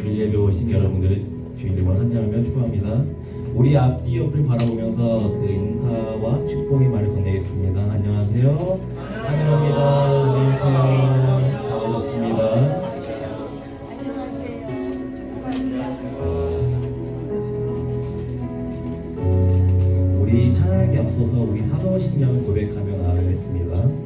주일 예배 오신 여러분들을 주일 이름으로 환영하며 축복합니다. 우리 앞뒤 옆을 바라보면서 그 인사와 축복의 말을 건네겠습니다. 안녕하세요. 환영합니다. 안녕하세요. 잘 오셨습니다. 우리 찬양에 앞서서 우리 사도신경을 고백하며 나아가겠습니다.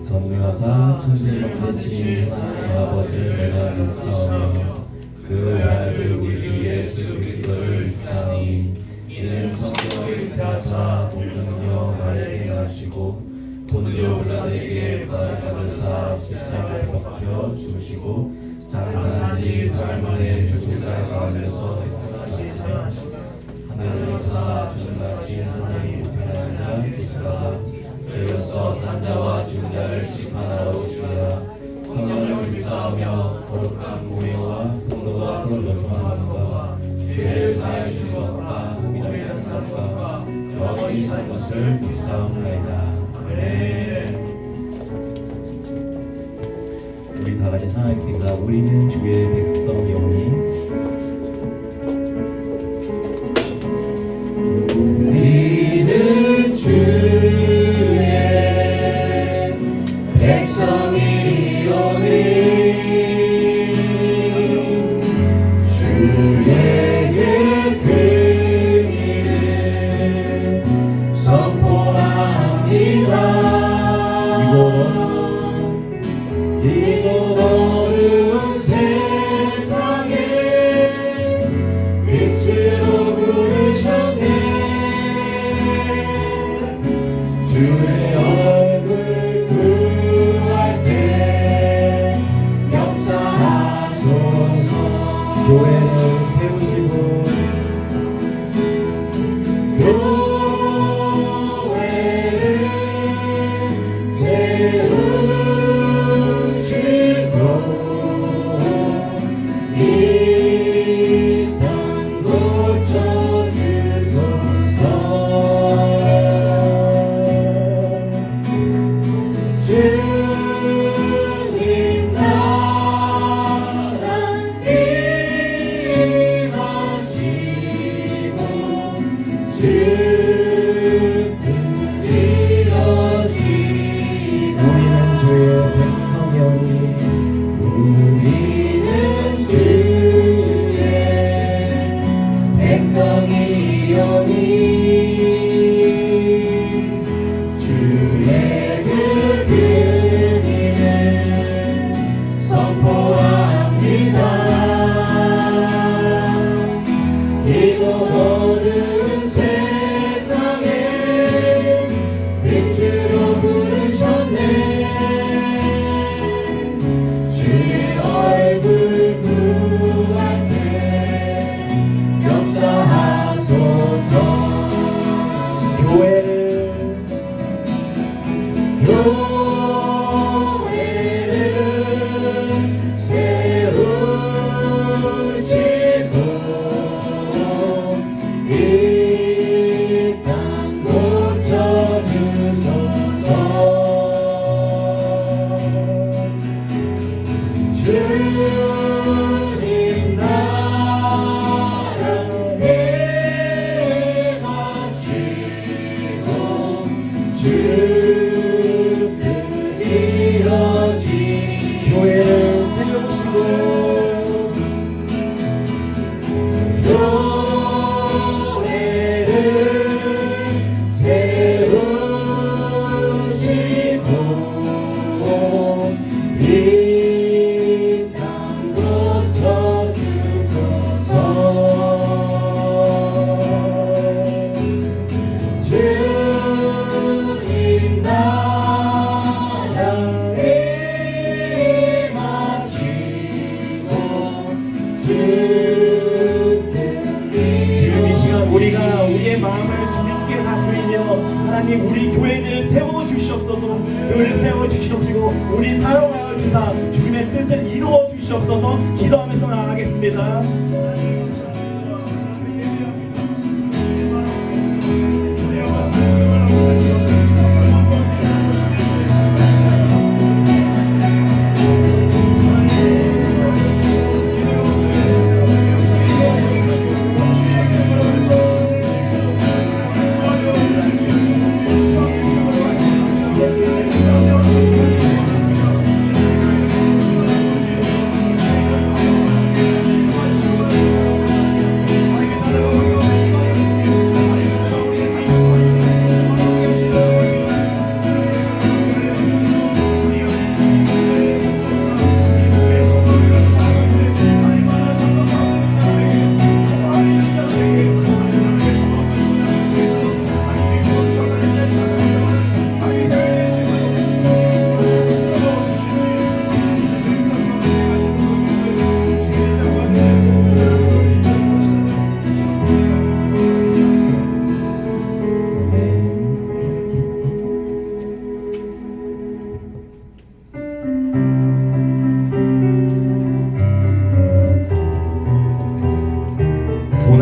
전능하사 천지를 만드신 하나님 아버지를 내가 믿사오며 그 외아들 우리 주 예수 그리스도를 믿사오니 이는 성령을 잉태하사 동정녀 마리아에게 나시고 본디오 빌라도에게 고난을 받으사 십자가에 못 박혀 죽으시고 장사한 지 사흘 만에 죽은 자 가운데서 살아나시며 하늘에서 전능하신 하나님 우편한 자 계시다가 저희로서 산자와 죽은 자를 심판하러 오시리라. 성령을 믿사오며 거룩한 공회와 성도가 서로 연통하는 죄를 사하여 주신 것과 믿음의 산사과 영원히 산 것을 믿사옵나이다. 아멘. 우리 다 같이 찬양하겠습니다. 우리는 주의 백성이오니 우리는 주의 백성이오니 주의 그 일을 선포합니다. 이곳 어두운 세상에 빛으로 부르셨네. 주의 얼굴 구할 때 역사하소서. 교회를 세우시고 교회를 세우시고 이 땅 고쳐주소서. 주님 나라 임하시고 주 뜻 이루어지고 우리는 주의 백성이오니 우리는 주의 백성이오니 주의 그 은혜를 선포합니다. 이곳 어두운 세상에 빛으로 부르셨네. 주의 얼굴 구할 때 역사하소서. 교회를 세우시고 이 땅 고쳐주소서. 주님 나라 임하시고 주 뜻 이루어지. 교회를 세우시고 교회를 세우시고 이 땅 고쳐주소서. 주님 나라 임하시고 주 뜻 지금 이 시간 우리가 우리의 마음을 주님께 다 드리며 하나님 우리 교회를 세워주시옵소서. 교회를 세워주시옵시고 우리 사용하여 주사 주님의 뜻을 이루어 주시옵소서. 기도하면서 나아가겠습니다.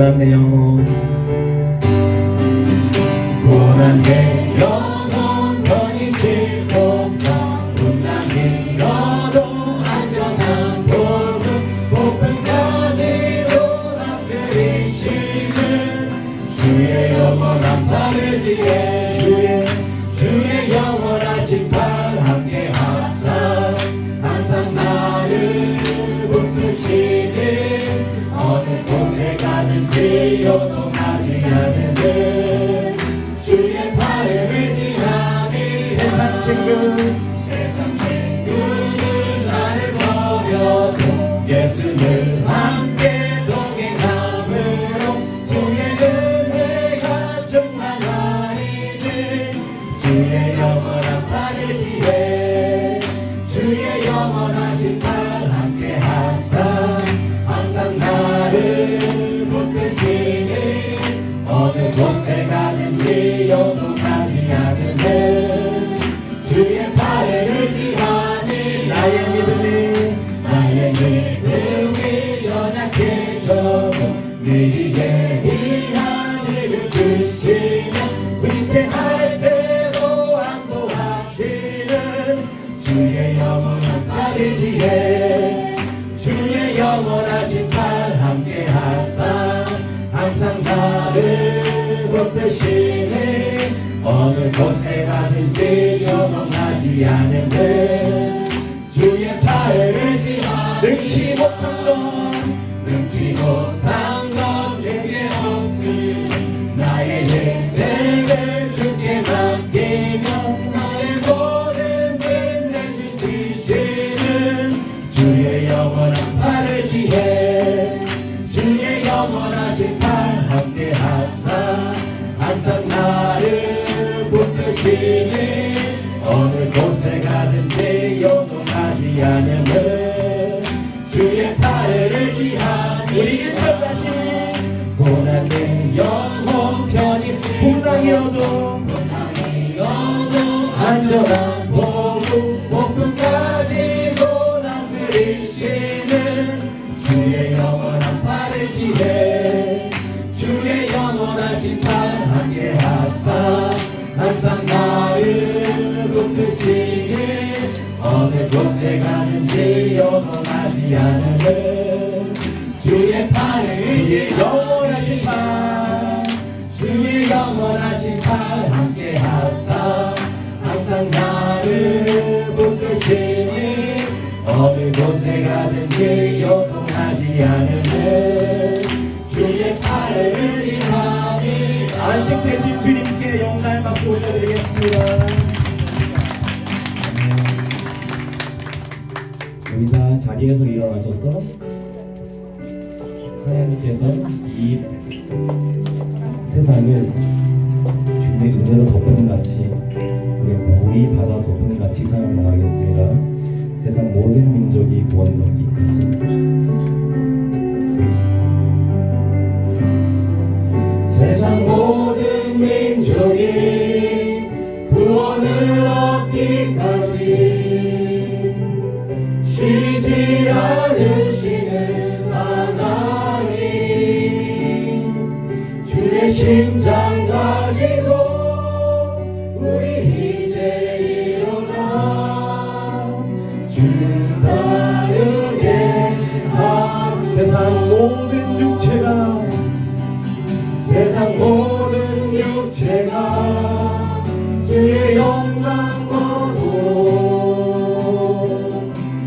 고난의 영혼 고난의 영혼 편히 싣고 풍랑이 일어도 안전한 보급 폭풍까지도 다스리시는 주의 영원한 팔을 지혜 주의 영원하신 팔 함께 하사 항상 나를 붙드시는 어느 곳에 가든지 요동하지 않는 주의 팔을 의지하니 세상 친구들 나를 버려도 예수는 함께 동행함으로 주의 은혜가 충만하리는 주의 영원한 팔을 지혜 주의 영원하신 팔 함께 하사 항상 나를 붙드시니 어느 곳에 가든지 요동하지 않는 주의 팔을 의지하니 나의 믿음이 연약해져도 내게 하늘을 주시며 위태할 때도 안도하시는 주의 영원한 팔을 지혜 주의 영원하신 팔 함께 하사 항상 나를 붙드시니 어느 곳에 가든지 요동하지 않는 주의 팔을 의지하니 능치 못한 건 제게 없으니 나의 인생을 주께 맡기며 나의 모든 일 대신 지시는 주의 영원한 팔을 지혜 주의 영원하신 팔 함께 하사 항상 나를 붙드시니 어느 곳에 가든지 요동하지 않는 주의 팔을 의지하니 우리 일편다시 고난된 영혼 편히 풍랑이어도 안전한 보급 폭풍까지도 다스리시는 주의 영원한 팔을 지혜 주의 영원하신 팔 함께 하사 항상 나를 붙드시니 어느 곳에 가든지 요동하지 않는 주의 팔을 주의 영원하신 팔 주의 영원하신 팔 함께 하사 항상 나를 붙드시니 어느 곳에 가든지 요동하지 않는 주의 팔을 의지하니 안식되신 주님께 영광의 박수 올려드리겠습니다. 우리 다 자리에서 일어나셔서 하나님께서 이 세상을 주님의 은혜로 덮은 같이 우리 물이 바다 덮은 같이 찬양하겠습니다. 세상 모든 민족이 구원을 얻기까지 세상 모든 민족이 구원을 얻기까지 쉬지 않으시는 하나님 주의 심장 가지고 우리 이제 일어나 주 따르게 세상 모든 육체가 주의 영광으로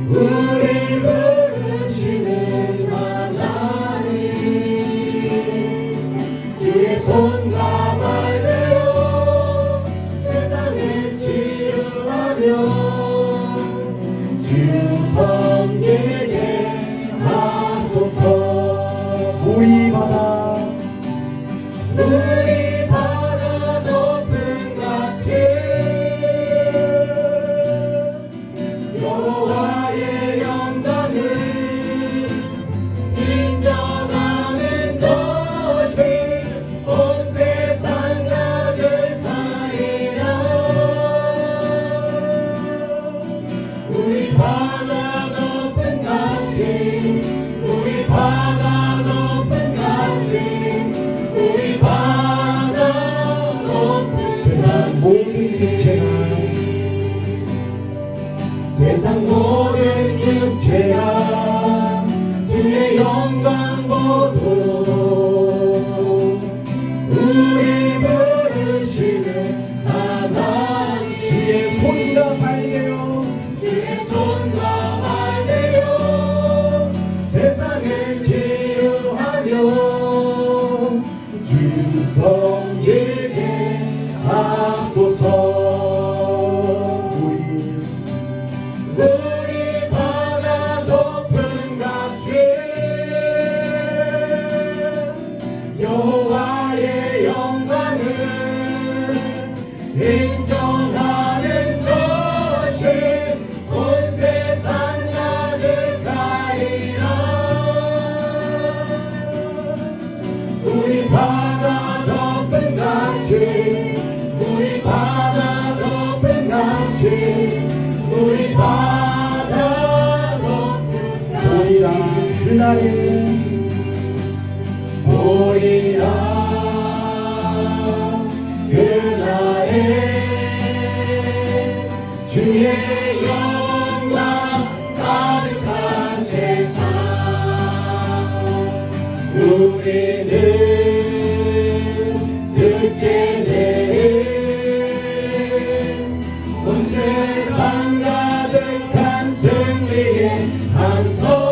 우리 부르시는 하나님 주의 손과 발대로 세상을 치유하며 주 섬기게 하소서. 우리 바다 높은 같이 여호와의 영광을 그날에 보리라 그날에 주의 영광 가득한 세상 우리는 듣게 되는 온 세상 가득한 승리의 함성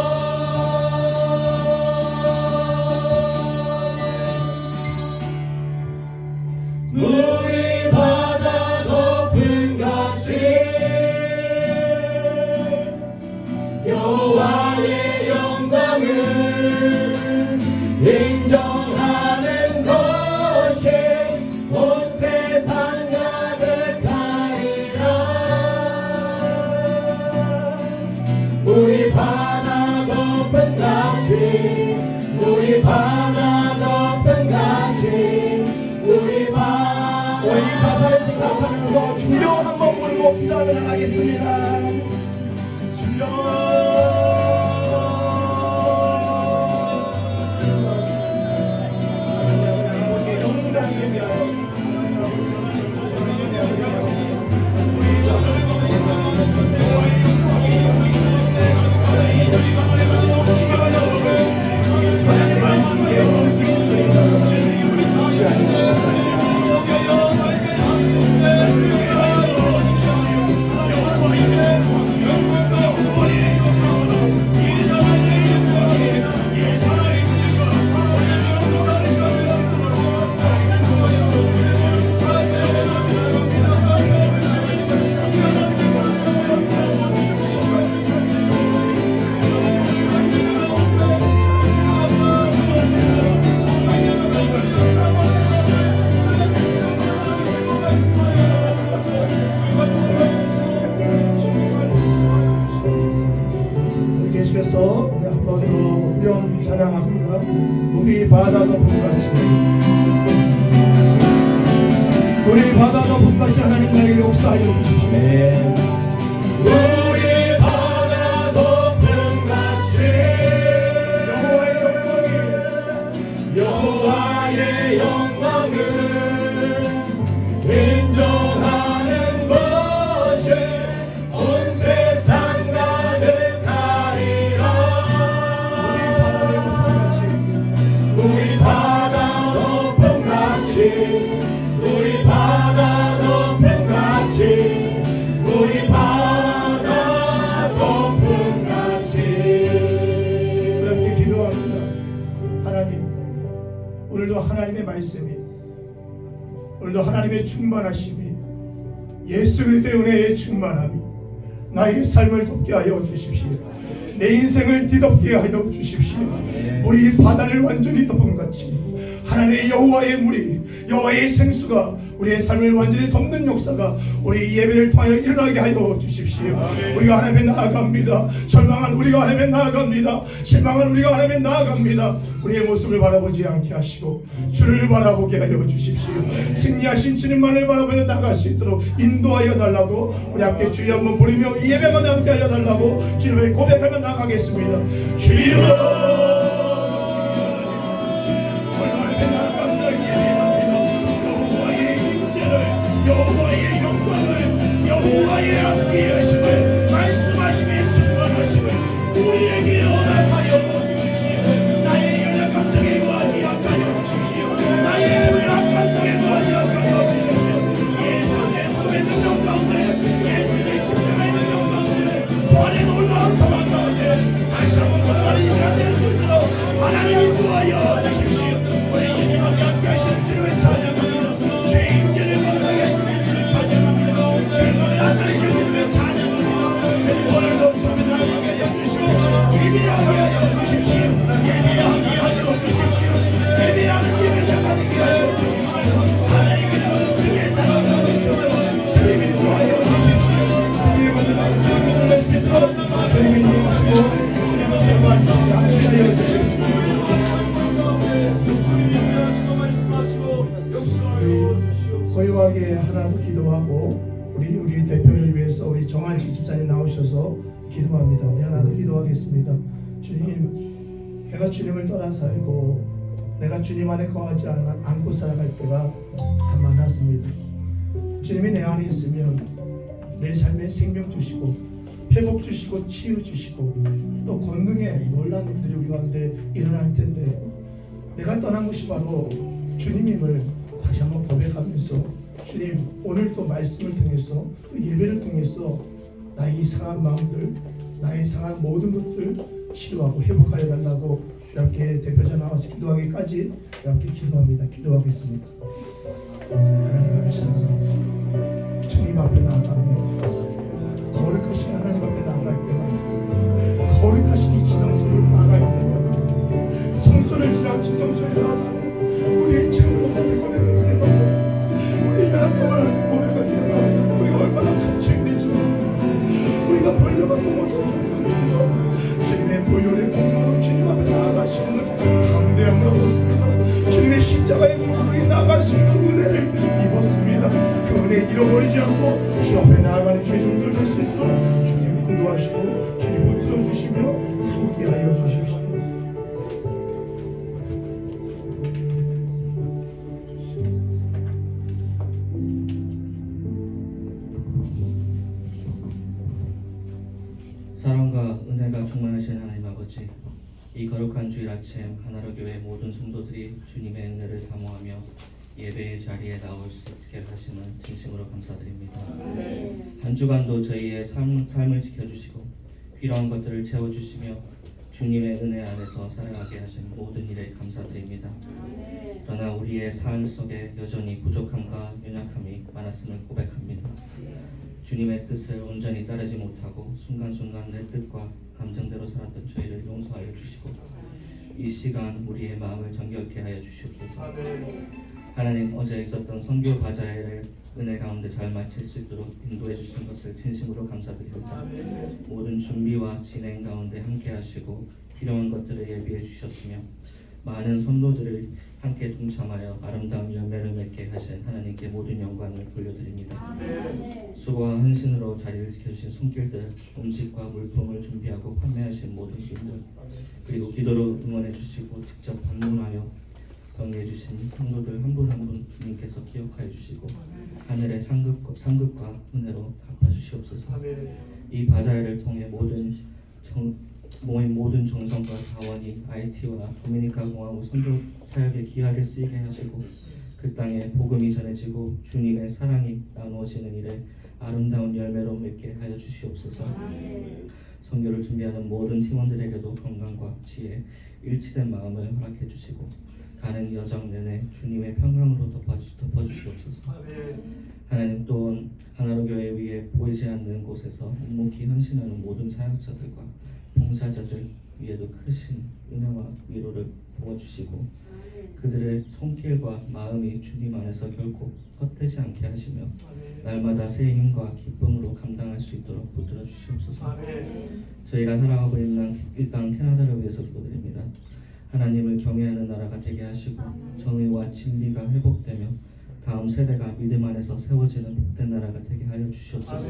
물이 바다 덮은 같이 여호와의 영광을 인정하는 것이 온 세상 가득하리라 물이 바다 덮은 같이 물이 바다 덮은 같이 우리 바다를 생각하면서 주여 한번 부르고 기도하며 나가겠습니다. 계속해서 우리 한 번 더 후렴 찬양합니다. 우리 바다 덮음같이 우리 바다 덮음같이 하나님 나에게 역사하여 주십시오. 우리 바다 덮음같이 여호와의 영광을 인정하는 것이 온 세상 가득하리라 우리 바다 덮음같이 우리 바다 덮음같이 우리 바다 덮음같이 그렇게 기도합니다. 하나님, 오늘도 하나님의 말씀이 오늘도 하나님의 충만하심이 예수 그리스도의 은혜의 충만함이 나의 삶을 덮게 하여 주십시오. 내 인생을 뒤덮게 하여 주십시오. 우리 바다를 완전히 덮음같이 하나님의 여호와의 물이 여호와의 생수가 우리의 삶을 완전히 덮는 역사가 우리 예배를 통하여 일어나게 하여 주십시오. 우리가 하나님에 나아갑니다. 절망한 우리가 하나님에 나아갑니다. 실망한 우리가 하나님에 나아갑니다. 우리의 모습을 바라보지 않게 하시고 주를 바라보게 하여 주십시오. 승리하신 주님만을 바라보며 나갈 수 있도록 인도하여 달라고 우리 함께 주여 한번 부르며 이 예배가 함께 하여 달라고 주님을 고백하며 나가겠습니다. 주여 여호와의 영광을 여호와의 함께하심을 말씀하심의 충만하심을 우리에게 허락하여 주십시오. 나의 연약 감성에 구하지 않게 주십시오. 나의 연약 감성에 구하지 않게 주십시오. 예수의 몸의 능력 가운데 예수의 십자가의 능력 가운데 부활의 놀라운 상황 가운데 다시 한번 돌아가는 시간 될 수 있도록 하나님이 구하여 주십시오. 우리 예수님께 함께하신 주님을 찬양합니다. 죄인들을 만나게 하시는 주를 찬양합니다. 죄인들을 나타내시는 주님을 찬양합니다. 주님 오늘도 주님을 나가게 하여 주시고 예비하게 하여 주십시오. 예비하게 하여 주십시오. 예비하는 예배자 가득히 하여 주십시오. 사랑의 주의 사랑을 주시고 주님이 구하여 주십시오. 주님을 만나고 주님을 낼 수 있도록 주님이 도우시고 주님을 제거하시고 함께 하여 주십시오. 고요하게 하나 더 기도하고 우리 대표를 위해서 우리 정한식 집사님 나오셔서 기도합니다. 우리 하나 더 기도하겠습니다. 주님, 내가 주님을 떠나 살고 내가 주님 안에 거하지 않고 살아갈 때가 참 많았습니다. 주님이 내 안에 있으면 내 삶에 생명 주시고 회복 주시고 치유 주시고 또 권능의 놀라운 일들이 우리 가운데 일어날 텐데 내가 떠난 것이 바로 주님임을 다시 한번 고백하면서 주님 오늘 또 말씀을 통해서 또 예배를 통해서 나의 상한 마음들 나의 상한 모든 것들 치유하고 회복하여 달라고 이렇게 대표자 나와서 기도하기까지 이렇게 기도합니다. 기도하겠습니다. 하나님 감사합니다. 주님 앞에 나아가며 거룩하신 하나님 앞에 나아갈 때마다 거룩하신 이 지성소를 나아갈 때마다 성소를 지나 지성소에 나아가 우리의 죄를 하나님 고백하는 우리의 연약함을 하나님 고백하는 우리가 얼마나 간추인지 우리가 벌려받고 못한 존재입니다. 주님의 보혈의 공로로 주님 앞에 나아갈 수 있는 강대함을 얻었습니다. 주님의 십자가의 공로로 나아갈 수 있는 은혜를 입었습니다. 그 은혜 잃어버리지 않고 주 앞에 나아가는 죄종들 될 수 있도록 주님 인도하시고 주님 붙들어 주시며 함께하여 주십시오. 사랑과 은혜가 충만하신 하나님 아버지, 이 거룩한 주일 아침 하나로 교회 모든 성도들이 주님의 은혜를 사모하며 예배의 자리에 나올 수 있게 하심을 진심으로 감사드립니다. 한 주간도 저희의 삶을 지켜주시고 필요한 것들을 채워주시며 주님의 은혜 안에서 살아가게 하신 모든 일에 감사드립니다. 그러나 우리의 삶 속에 여전히 부족함과 연약함이 많았음을 고백합니다. 주님의 뜻을 온전히 따르지 못하고 순간순간 내 뜻과 감정대로 살았던 저희를 용서하여 주시고 이 시간 우리의 마음을 정결케 하여 주시옵소서. 하나님, 어제 있었던 선교 바자회를 은혜 가운데 잘 마칠 수 있도록 인도해 주신 것을 진심으로 감사드립니다. 모든 준비와 진행 가운데 함께 하시고 필요한 것들을 예비해 주셨으며 많은 성도들을 함께 동참하여 아름다운 열매를 맺게 하신 하나님께 모든 영광을 돌려드립니다. 수고와 헌신으로 자리를 지켜주신 손길들, 음식과 물품을 준비하고 판매하신 모든 분들, 그리고 기도로 응원해 주시고 직접 방문하여 격려해 주신 성도들 한 분 한 분 주님께서 기억하여 주시고 하늘의 상급과 은혜로 갚아주시옵소서. 이 바자회를 통해 모인 모든 정성과 자원이 IT와 도미니카 공화국 선교 사역에 귀하게 쓰이게 하시고 그 땅에 복음이 전해지고 주님의 사랑이 나누어지는 일에 아름다운 열매로 맺게 하여 주시옵소서. 선교를 준비하는 모든 팀원들에게도 건강과 지혜, 일치된 마음을 허락해 주시고 가는 여정 내내 주님의 평강으로 덮어주시옵소서. 하나님, 또한 하나로 교회 위에 보이지 않는 곳에서 묵묵히 헌신하는 모든 사역자들과 봉사자들 위에도 크신 은혜와 위로를 부어주시고 그들의 손길과 마음이 주님 안에서 결코 헛되지 않게 하시며 날마다 새 힘과 기쁨으로 감당할 수 있도록 붙들어 주시옵소서. 저희가 살아가고 있는 이 땅 캐나다를 위해서 기도드립니다. 하나님을 경외하는 나라가 되게 하시고 정의와 진리가 회복되며 다음 세대가 믿음 안에서 세워지는 복된 나라가 되게 하여 주시옵소서.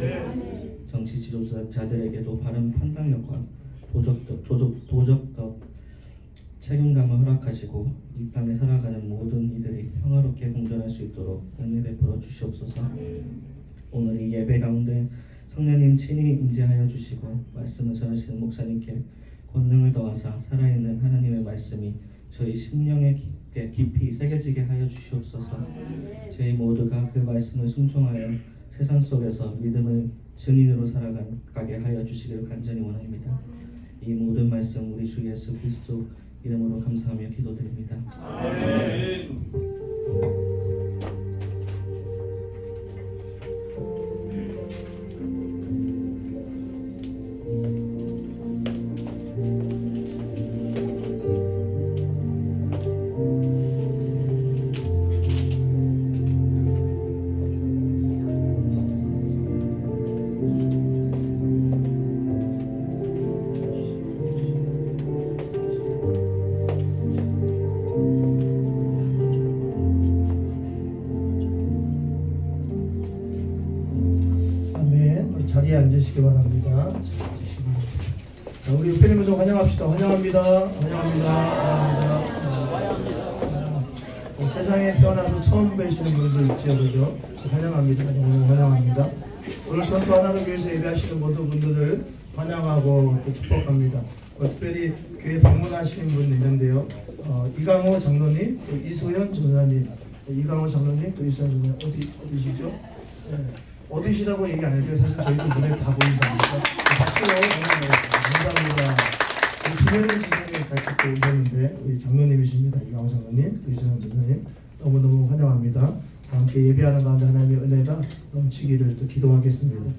정치 지도자들에게도 바른 판단력과 도덕적 책임감을 허락하시고 이 땅에 살아가는 모든 이들이 평화롭게 공존할 수 있도록 은혜 베풀어 주시옵소서. 오늘 이 예배 가운데 성령님 친히 임재하여 주시고 말씀을 전하시는 목사님께 권능을 더하사 살아있는 하나님의 말씀이 저희 심령에 깊이 새겨지게 하여 주시옵소서. 저희 모두가 그 말씀을 순종하여 세상 속에서 믿음의 증인으로 살아가게 하여 주시기를 간절히 원합니다. 이 모든 말씀 우리 주 예수 그리스도 이름으로 감사하며 기도드립니다. 아멘. 자리에 앉으시기 바랍니다. 자, 우리 우리 팬님들 환영합시다. 환영합니다. 환영합니다. 세상에 태어나서 처음 뵈시는 분들 있죠, 그죠? 환영합니다. 오늘 환영합니다. 오늘 전도 하나로 교회에서 예배하시는 모든 분들을 환영하고 또 축복합니다. 특별히 교회 방문하시는 분 있는데요. 이강호 장로님, 또 이소연 전사님, 이강호 장로님, 또 이소연 전사님 어디시죠? 네. 어디시라고 얘기 안 해도 사실 저희도 눈에 다 보인다니까. 박수로 감사합니다. 김현우 지사님 같이 또 오셨는데 우리 장로님이십니다. 이강호 장로님, 또 이소연 전사님 너무너무 환영합니다. 다 함께 예배하는 가운데 하나님의 은혜가 넘치기를 또 기도하겠습니다.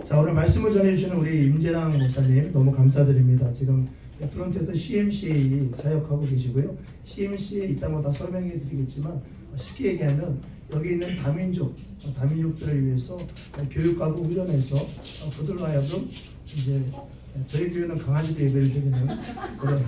자, 오늘 말씀을 전해주시는 우리 임재랑 목사님 너무 감사드립니다. 지금 토론토에서 CMCA 사역하고 계시고요. CMCA 이따 다 설명해 드리겠지만 쉽게 얘기하면 여기 있는 다민족들을 위해서 교육하고 훈련해서 그들로 하여금 이제 저희 교회는 강아지도 예배를 드리는 그런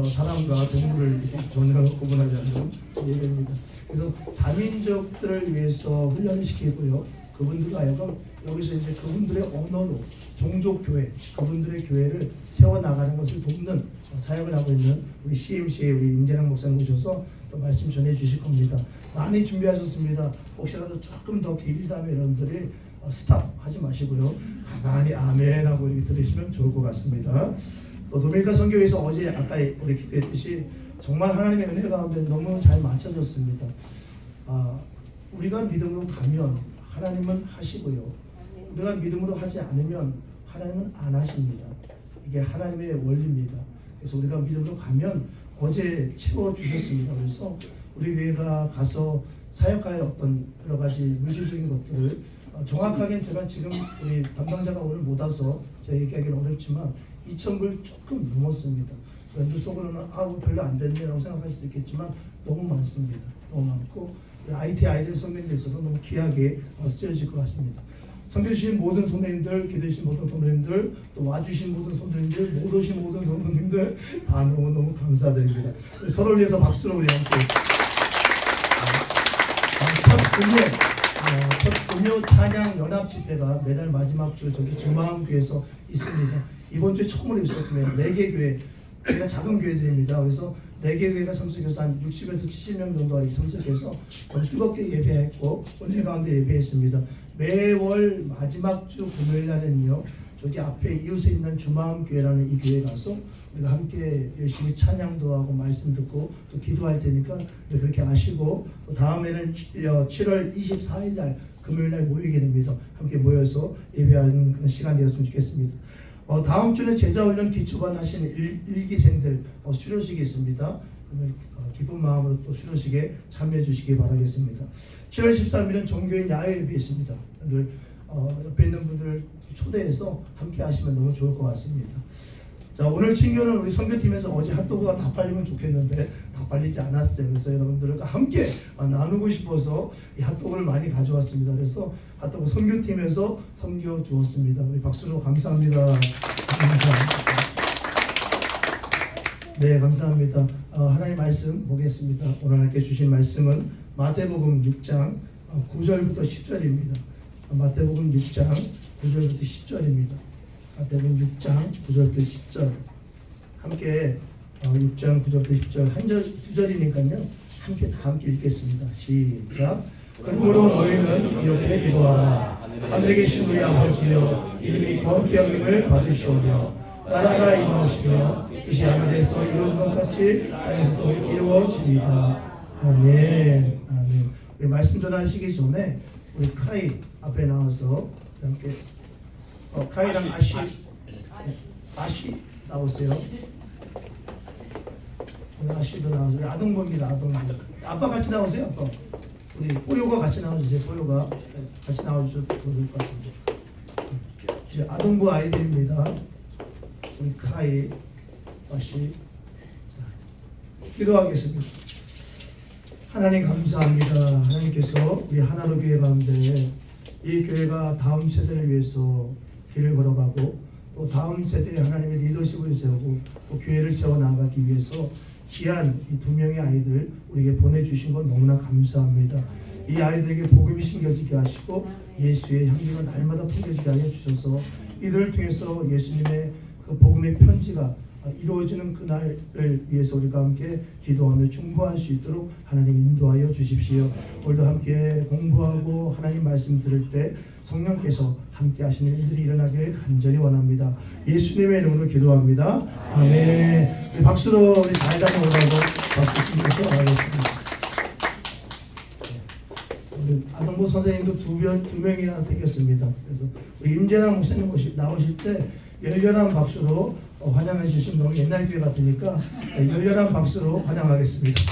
사람과 동물을 이렇게 전혀 구분하지 않는 예배입니다. 그래서 다민족들을 위해서 훈련을 시키고요. 그분들과 하여금 여기서 이제 그분들의 언어로 종족교회, 그분들의 교회를 세워나가는 것을 돕는 사역을 하고 있는 우리 CMC의 우리 임재랑 목사님 오셔서 또 말씀 전해 주실 겁니다. 많이 준비하셨습니다. 혹시라도 조금 더 길다면 여러분들이 스탑 하지 마시고요. 가만히 아멘 하고 이렇게 들으시면 좋을 것 같습니다. 또 도미니카 선교회에서 어제 아까 우리 기도했듯이 정말 하나님의 은혜 가운데 너무 잘 맞춰졌습니다. 우리가 믿음으로 가면 하나님은 하시고요. 우리가 믿음으로 하지 않으면 하나님은 안 하십니다. 이게 하나님의 원리입니다. 그래서 우리가 믿음으로 가면 어제 채워주셨습니다. 그래서 우리 교회가 가서 사역할 어떤 여러 가지 물질적인 것들을 정확하게는 제가 지금 우리 담당자가 오늘 못 와서 제가 얘기하기는 어렵지만 2,000불 조금 넘었습니다. 여러분들 속으로는 별로 안 됐네라고 생각할 수도 있겠지만 너무 많습니다. 너무 많고 IT 아이들 선교에 있어서 너무 귀하게 쓰여질 것 같습니다. 선교주신 모든 선배님들, 기도해주신 모든 선배님들, 또 와주신 모든 선배님들, 못 오신 모든 선배님들 다 너무너무 감사드립니다. 서로를 위해서 박수로 우리 함께 첫 금요 찬양 연합 집회가 매달 마지막 주 저기 중마음교회에서 있습니다. 이번 주에 처음으로 있었습니다. 4개 교회, 저희가 작은 교회들입니다. 그래서 4개 교회가 참석해서 한 60에서 70명 정도 참석해서 뜨겁게 예배했고 은혜 가운데 예배했습니다. 매월 마지막 주 금요일 날에는요, 저기 앞에 이웃에 있는 주마음교회라는 이 교회에 가서 우리가 함께 열심히 찬양도 하고 말씀 듣고 또 기도할 테니까 그렇게 아시고, 또 다음에는 7월 24일 날 금요일 날 모이게 됩니다. 함께 모여서 예배하는 그런 시간이 되었으면 좋겠습니다. 다음 주는 제자훈련 기초반 하시는 일기생들 수료식이 있습니다. 기쁜 마음으로 또 수료식에 참여해 주시기 바라겠습니다. 7월 13일은 종교인 야외 예배 있습니다. 옆에 있는 분들 초대해서 함께 하시면 너무 좋을 것 같습니다. 자, 오늘 친교는 우리 선교팀에서 어제 핫도그가 다 팔리면 좋겠는데 다 팔리지 않았어요. 그래서 여러분들과 함께 나누고 싶어서 이 핫도그를 많이 가져왔습니다. 그래서 핫도그 선교팀에서 섬겨 주었습니다. 우리 박수로 감사합니다. 감사합니다. 네, 감사합니다. 하나님 말씀 보겠습니다. 오늘 함께 주신 말씀은 마태복음 6장 9절부터 10절입니다. 마태복음 6장 9절부터 10절입니다. 마태복음 6장 9절부터 10절 함께 6장 9절부터 10절 한 절, 두 절이니까요. 함께 다 함께 읽겠습니다. 시작. 그러므로 너희는 이렇게 기도하라. 하늘에 계신 우리 아버지여, 이름이 거룩히 여김을 받으시오며 나라가 임하시며 뜻이 하늘에서 이루어진 것 같이 땅에서도 이루어지리이다. 아멘. 아멘. 우리 말씀 전하시기 전에 우리 카이 앞에 나와서 함께 카이랑 아시 나오세요. 아시도 나오세요. 아동부입니다. 아동부. 아빠 같이 나오세요. 아빠. 우리 뽀요가 같이 나와주세요. 뽀요가 같이 나와주셔도 좋을 것 같습니다. 이제 아동부 아이들입니다. 우리 카이, 아시. 자, 기도하겠습니다. 하나님 감사합니다. 하나님께서 우리 하나로 교회 가운데 이 교회가 다음 세대를 위해서 길을 걸어가고 또 다음 세대에 하나님의 리더십을 세우고 또 교회를 세워나가기 위해서 귀한 이 2명의 아이들 우리에게 보내주신 것 너무나 감사합니다. 이 아이들에게 복음이 심겨지게 하시고 예수의 향기가 날마다 풍겨지게 하여 주셔서 이들을 통해서 예수님의 그 복음의 편지가 이루어지는 그날을 위해서 우리가 함께 기도하며 충고할 수 있도록 하나님 인도하여 주십시오. 오늘도 함께 공부하고 하나님 말씀 들을 때 성령께서 함께 하시는 일들이 일어나길 간절히 원합니다. 예수님의 이름으로 기도합니다. 아멘. 우리 박수로 우리 사회자님 오라고 박수 치면서 하겠습니다. 아동부 선생님도 두 명이나 생겼습니다. 그래서 우리 임재남 목사님 나오실 때 열렬한 박수로 환영해 주신 너무 옛날 교회 같으니까 열렬한 박수로 환영하겠습니다.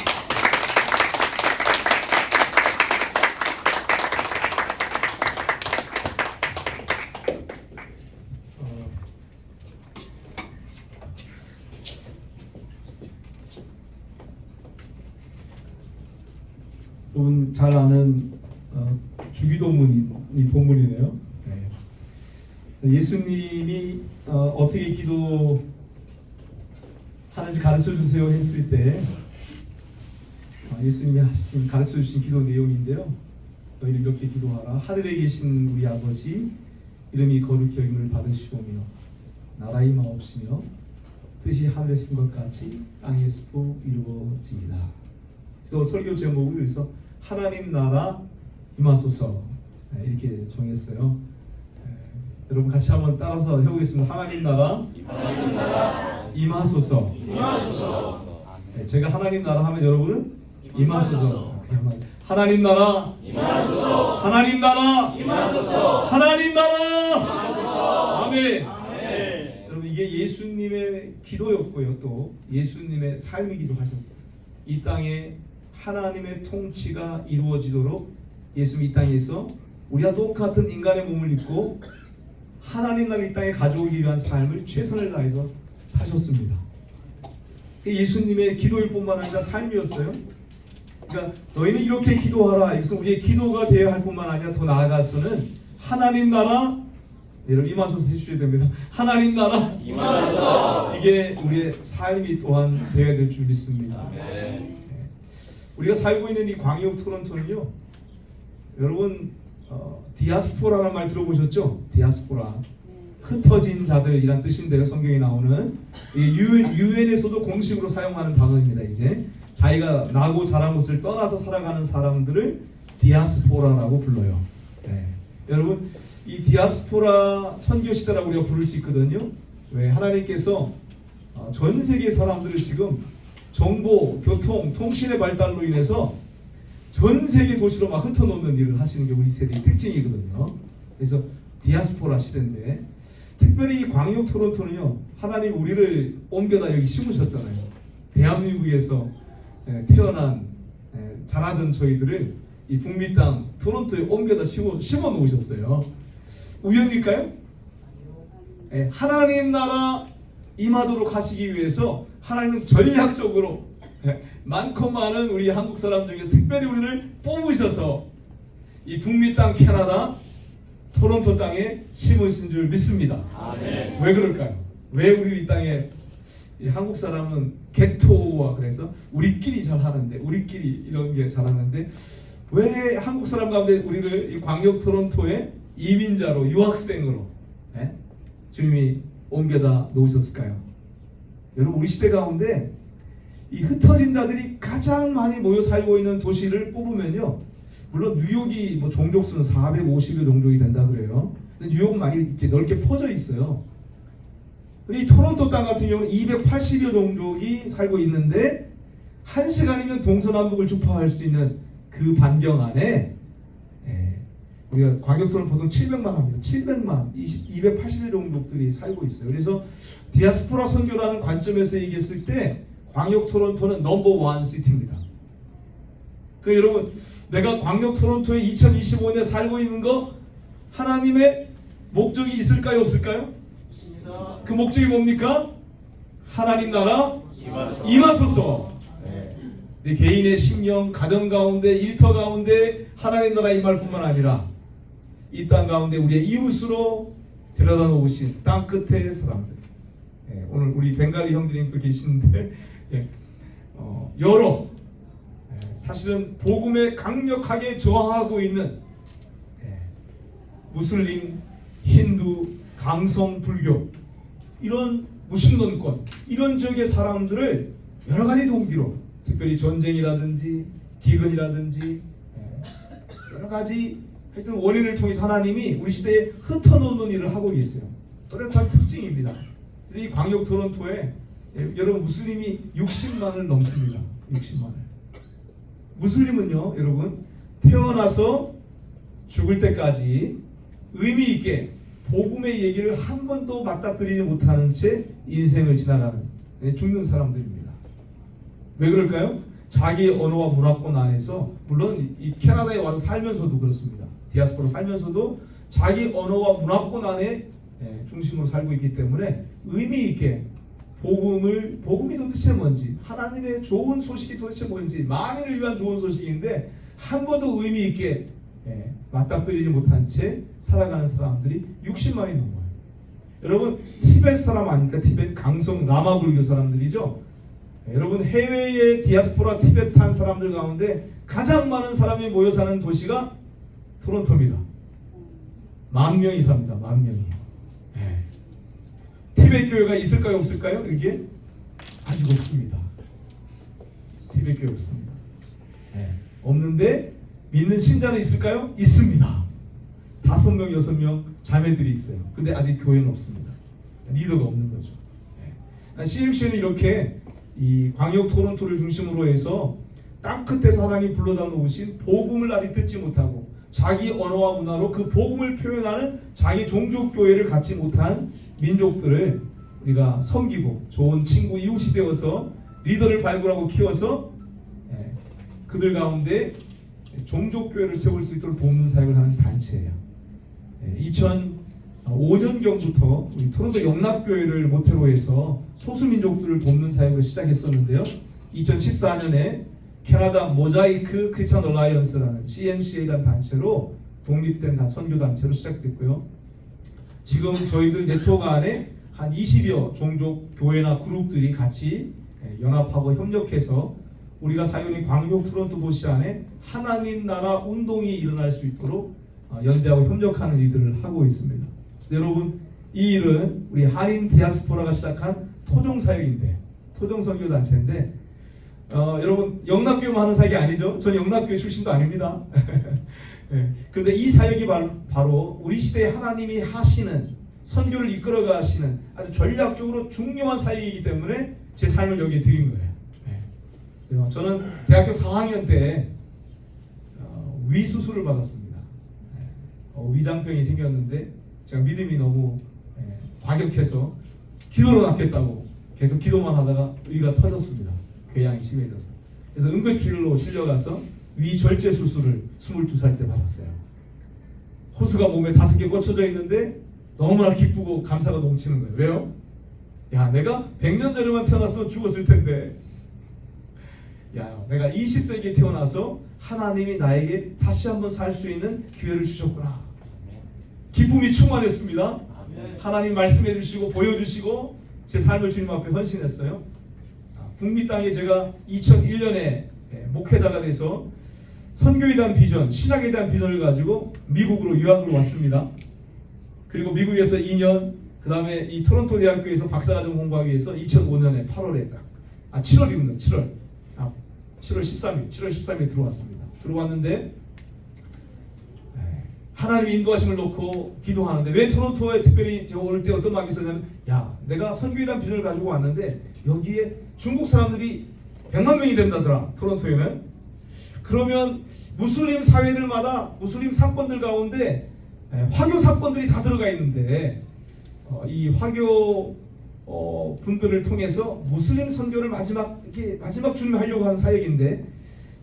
여러분 잘 아는 주기도문이 본문이네요. 네. 예수님이 어떻게 기도하는지 가르쳐 주세요 했을 때 예수님이 가르쳐 주신 기도 내용인데요. 너희는 이렇게 기도하라. 하늘에 계신 우리 아버지, 이름이 거룩히 여김을 받으시오며 나라의 마옵시며 뜻이 하늘에서 인 것 같이 땅에서도 이루어지이다. 그래서 설교 제목을 그래서 하나님 나라 임하소서 이렇게 정했어요. 여러분 같이 한번 따라서 해보겠습니다. 하나님 나라 임하소서. 제가 하나님 나라 하면 여러분은 임하소서. 하나님 나라 임하소서. 하나님 나라 임하소서. 하나님 나라 임하소서. 아멘. 여러분 이게 예수님의 기도였고요. 또 예수님의 삶이기도 하셨어요. 이 땅에 하나님의 통치가 이루어지도록 예수님이 이 땅에서 우리와 똑같은 인간의 몸을 입고 하나님 나라를 이 땅에 가져오기 위한 삶을 최선을 다해서 사셨습니다. 예수님의 기도일 뿐만 아니라 삶이었어요. 그러니까 너희는 이렇게 기도하라. 그래서 우리의 기도가 되어야 할 뿐만 아니라 더 나아가서는 하나님 나라 여러분 임하소서 해주셔야 됩니다. 하나님 나라 임하소서. 이게 우리의 삶이 또한 되어야 될 줄 믿습니다. 우리가 살고 있는 이 광역 토론토는요, 여러분 디아스포라라는 말 들어보셨죠? 디아스포라, 흩어진 자들이란 뜻인데요. 성경에 나오는 유엔에서도 공식으로 사용하는 단어입니다. 이제 자기가 나고 자란 곳을 떠나서 살아가는 사람들을 디아스포라라고 불러요. 네. 여러분 이 디아스포라 선교 시대라고 우리가 부를 수 있거든요. 왜 하나님께서 전 세계 사람들을 지금 정보, 교통, 통신의 발달로 인해서 전 세계 도시로 막 흩어놓는 일을 하시는 게 우리 세대의 특징이거든요. 그래서 디아스포라 시대인데 특별히 이 광역 토론토는요, 하나님 우리를 옮겨다 여기 심으셨잖아요. 대한민국에서 태어난 자라던 저희들을 이 북미 땅 토론토에 옮겨다 심어 놓으셨어요. 우연일까요? 하나님 나라 임하도록 하시기 위해서 하나님은 전략적으로 많고 많은 우리 한국 사람 중에 특별히 우리를 뽑으셔서 이 북미 땅 캐나다 토론토 땅에 심으신 줄 믿습니다. 아멘. 왜 그럴까요? 왜 우리 이 땅에 이 한국 사람은 개토와 그래서 우리끼리 잘하는데 우리끼리 이런 게 잘하는데 왜 한국 사람 가운데 우리를 이 광역 토론토에 이민자로 유학생으로 주님이 옮겨다 놓으셨을까요? 여러분 우리 시대 가운데 이 흩어진 자들이 가장 많이 모여 살고 있는 도시를 뽑으면요, 물론 뉴욕이 뭐 종족수는 450여 종족이 된다 그래요. 근데 뉴욕은 많이 이렇게 넓게 퍼져 있어요. 근데 이 토론토 땅 같은 경우는 280여 종족이 살고 있는데 1시간이면 동서남북을 주파할 수 있는 그 반경 안에 우리가 광역토론 보통 700만 합니다. 700만 280여 종족들이 살고 있어요. 그래서 디아스포라 선교라는 관점에서 얘기했을 때 광역 토론토는 넘버 1 시티입니다. 그 여러분 내가 광역 토론토에 2025년에 살고 있는 거 하나님의 목적이 있을까요, 없을까요? 그 목적이 뭡니까? 하나님 나라 임하소서. 내 개인의 심령, 가정 가운데, 일터 가운데 하나님 나라 임할 뿐만 아니라 이 땅 가운데 우리의 이웃으로 데려다 놓으신 땅 끝의 사람들. 오늘 우리 벵갈리 형들님도 계시는데 여러 사실은 복음에 강력하게 저항하고 있는 무슬림, 힌두, 강성, 불교 이런 무신론권 이런 지역의 사람들을 여러 가지 동기로 특별히 전쟁이라든지 기근이라든지 여러 가지 하여튼 원인을 통해서 하나님이 우리 시대에 흩어놓는 일을 하고 계세요. 또렷한 특징입니다. 그래서 이 광역 토론토에 여러분 무슬림이 60만을 넘습니다. 60만을. 무슬림은요 여러분 태어나서 죽을 때까지 의미 있게 복음의 얘기를 한 번도 맞닥뜨리지 못하는 채 인생을 지나가는 죽는 사람들입니다. 왜 그럴까요? 자기 언어와 문화권 안에서 물론 이 캐나다에 와서 살면서도 그렇습니다. 디아스포라 살면서도 자기 언어와 문화권 안에 중심으로 살고 있기 때문에 의미 있게 복음이 도대체 뭔지 하나님의 좋은 소식이 도대체 뭔지 만인을 위한 좋은 소식인데 한 번도 의미 있게 맞닥뜨리지 못한 채 살아가는 사람들이 60만이 넘어요. 여러분 티벳 사람 아닙니까? 티벳 강성 라마 불교 사람들이죠. 여러분 해외의 디아스포라 티베탄 사람들 가운데 가장 많은 사람이 모여 사는 도시가 토론토입니다. 10,000명이 삽니다. 10,000명이. 티벳 교회가 있을까요? 없을까요? 이게 아직 없습니다. 티벳 교회 없습니다. 없는데 믿는 신자는 있을까요? 있습니다. 5명, 6명 자매들이 있어요. 근데 아직 교회는 없습니다. 리더가 없는 거죠. CMC는 이렇게 이 광역 토론토를 중심으로 해서 땅 끝에서 하나님 불러다 놓으신 복음을 아직 듣지 못하고 자기 언어와 문화로 그 복음을 표현하는 자기 종족 교회를 갖지 못한 민족들을 우리가 섬기고 좋은 친구 이웃이 되어서 리더를 발굴하고 키워서 그들 가운데 종족교회를 세울 수 있도록 돕는 사역을 하는 단체예요. 2005년경부터 우리 토론토 영락교회를 모태로 해서 소수민족들을 돕는 사역을 시작했었는데요. 2014년에 캐나다 모자이크 크리스천 얼라이언스라는 CMCA라는 단체로 독립된 선교단체로 시작됐고요. 지금 저희들 네트워크 안에 한 20여 종족 교회나 그룹들이 같이 연합하고 협력해서 우리가 사용하는 광역 토론토 도시 안에 하나님 나라 운동이 일어날 수 있도록 연대하고 협력하는 일들을 하고 있습니다. 여러분 이 일은 우리 한인 디아스포라가 시작한 토종 사역인데 토종 선교 단체인데 여러분 영락교회만 하는 사역이 아니죠. 저는 영락교회 출신도 아닙니다. 그런데 이 사역이 바로 우리 시대에 하나님이 하시는 선교를 이끌어 가시는 아주 전략적으로 중요한 사역이기 때문에 제 삶을 여기에 드린 거예요. 저는 대학교 4학년 때 위 수술을 받았습니다. 위장병이 생겼는데 제가 믿음이 너무 과격해서 기도로 낫겠다고 계속 기도만 하다가 위가 터졌습니다. 궤양이 심해져서. 그래서 응급실로 실려가서 위 절제 수술을 22살 때 받았어요. 호수가 몸에 5개 꽂혀져 있는데 너무나 기쁘고 감사가 넘치는 거예요. 왜요? 야, 내가 100년 전에만 태어났으면 죽었을 텐데, 야, 내가 20세기에 태어나서 하나님이 나에게 다시 한번 살 수 있는 기회를 주셨구나. 기쁨이 충만했습니다. 하나님 말씀해 주시고 보여주시고 제 삶을 주님 앞에 헌신했어요. 북미 땅에 제가 2001년에 목회자가 돼서 선교에 대한 비전, 신학에 대한 비전을 가지고 미국으로 유학을 왔습니다. 그리고 미국에서 2년, 그 다음에 이 토론토 대학교에서 박사과정 공부하기 위해서 2005년에 8월에 7월이군요. 7월 13일 들어왔습니다. 들어왔는데 하나님의 인도하심을 놓고 기도하는데 왜 토론토에 특별히 저 올 때 어떤 마음이 있었냐면, 야, 내가 선교에 대한 비전을 가지고 왔는데 여기에 중국 사람들이 100만 명이 된다더라. 토론토에는. 그러면 무슬림 사회들마다 무슬림 사건들 가운데 화교 사건들이 다 들어가 있는데 이 화교 분들을 통해서 무슬림 선교를 마지막 주님이 하려고 하는 사역인데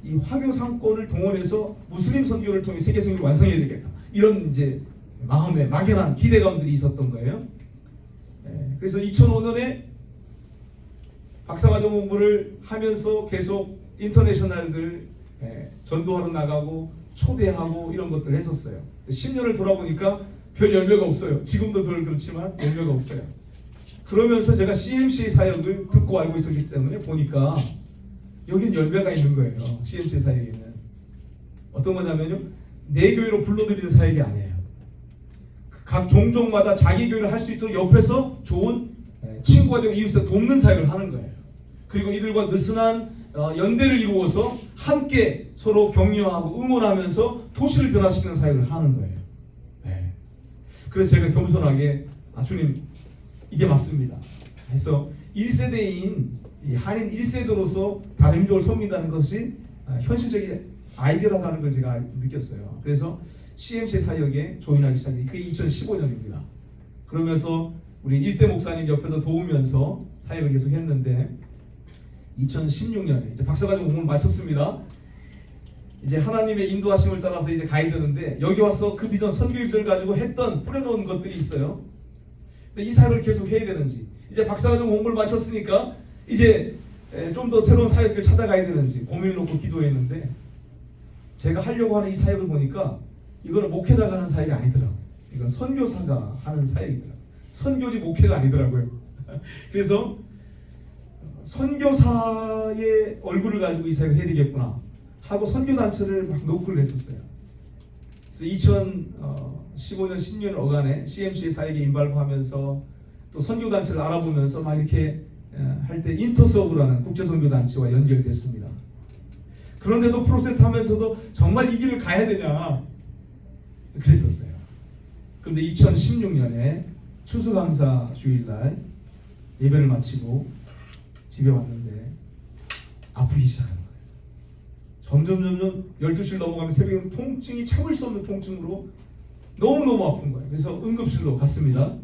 이 화교 상권을 동원해서 무슬림 선교를 통해 세계 선교를 완성해야 되겠다. 이런 이제 마음에 막연한 기대감들이 있었던 거예요. 그래서 2005년에 박사과정 공부를 하면서 계속 인터내셔널들 전도하러 나가고 초대하고 이런 것들을 했었어요. 10년을 돌아보니까 별 열매가 없어요. 지금도 별 그렇지만 열매가 없어요. 그러면서 제가 CMC 사역을 듣고 알고 있었기 때문에 보니까 여긴 열매가 있는 거예요. CMC 사역에는. 어떤 거냐면요, 내 교회로 불러들이는 사역이 아니에요. 각 종족마다 자기 교회를 할 수 있도록 옆에서 좋은 친구가 되고 이웃을 돕는 사역을 하는 거예요. 그리고 이들과 느슨한 연대를 이루어서 함께 서로 격려하고 응원하면서 도시를 변화시키는 사역을 하는 거예요. 네. 그래서 제가 겸손하게 주님 이게 맞습니다 해서 1세대인 한인 1세대로서 다른 민족을 섬긴다는 것이 현실적인 아이디어라는 걸 제가 느꼈어요. 그래서 CMC 사역에 조인하기 시작했어요. 그게 2015년입니다. 그러면서 우리 일대 목사님 옆에서 도우면서 사역을 계속 했는데 2016년에 이제 박사과정 공부를 마쳤습니다. 이제 하나님의 인도하심을 따라서 이제 가야 되는데 여기 와서 그 비전 선교 비전을 가지고 했던 뿌려놓은 것들이 있어요. 근데 이 사역을 계속 해야 되는지 이제 박사과정 공부를 마쳤으니까 이제 좀 더 새로운 사역을 찾아가야 되는지 고민을 놓고 기도했는데 제가 하려고 하는 이 사역을 보니까 이거는 목회자가 하는 사역이 아니더라고요. 이건 선교사가 하는 사역이더라고요. 선교지 목회가 아니더라고요. 그래서 선교사의 얼굴을 가지고 이 사역을 해야 되겠구나 하고 선교단체를 막 노크를 했었어요. 그래서 2015년 10년 어간에 CMC 사역에 인발하면서 또 선교단체를 알아보면서 막 이렇게 할 때 인터서브라는 국제선교단체와 연결됐습니다. 그런데도 프로세스 하면서도 정말 이 길을 가야 되냐 그랬었어요. 그런데 2016년에 추수감사 주일날 예배를 마치고 집에 왔는데 아프기 시작한 거예요. 점점 12시를 넘어가면 새벽에 통증이 참을 수 없는 통증으로 너무너무 아픈 거예요. 그래서 응급실로 갔습니다.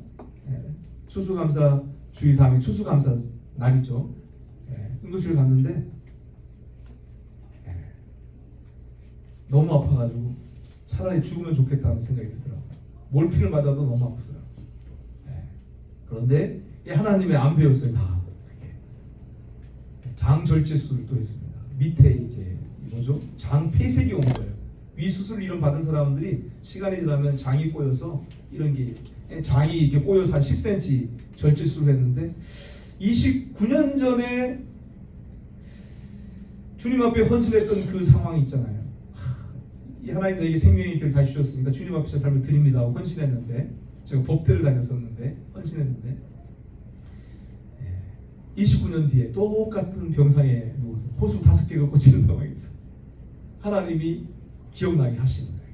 추수감사 주일 다음에 추수감사 날이죠. 응급실 갔는데 너무 아파가지고 차라리 죽으면 좋겠다는 생각이 들더라고요. 몰핀을 맞아도 너무 아프더라고요. 그런데 하나님의 안 배웠어요. 다 장절제 수술을 또 했습니다. 밑에 이제 뭐죠? 장 폐색이 온 거예요. 위 수술 이런 받은 사람들이 시간이 지나면 장이 꼬여서 이런 게 장이 이렇게 꼬여서 한 10cm 절제 수술을 했는데 29년 전에 주님 앞에 헌신했던 그 상황이 있잖아요. 이 하나님 내게 생명의 길을 다시 주셨으니까 주님 앞에 제 삶을 드립니다 하고 헌신했는데 제가 법대를 다녔었는데 헌신했는데 29년 뒤에 똑같은 병상에 누워서 호수 5개가 꽂히는 상황에서 하나님이 기억나게 하시는 거예요.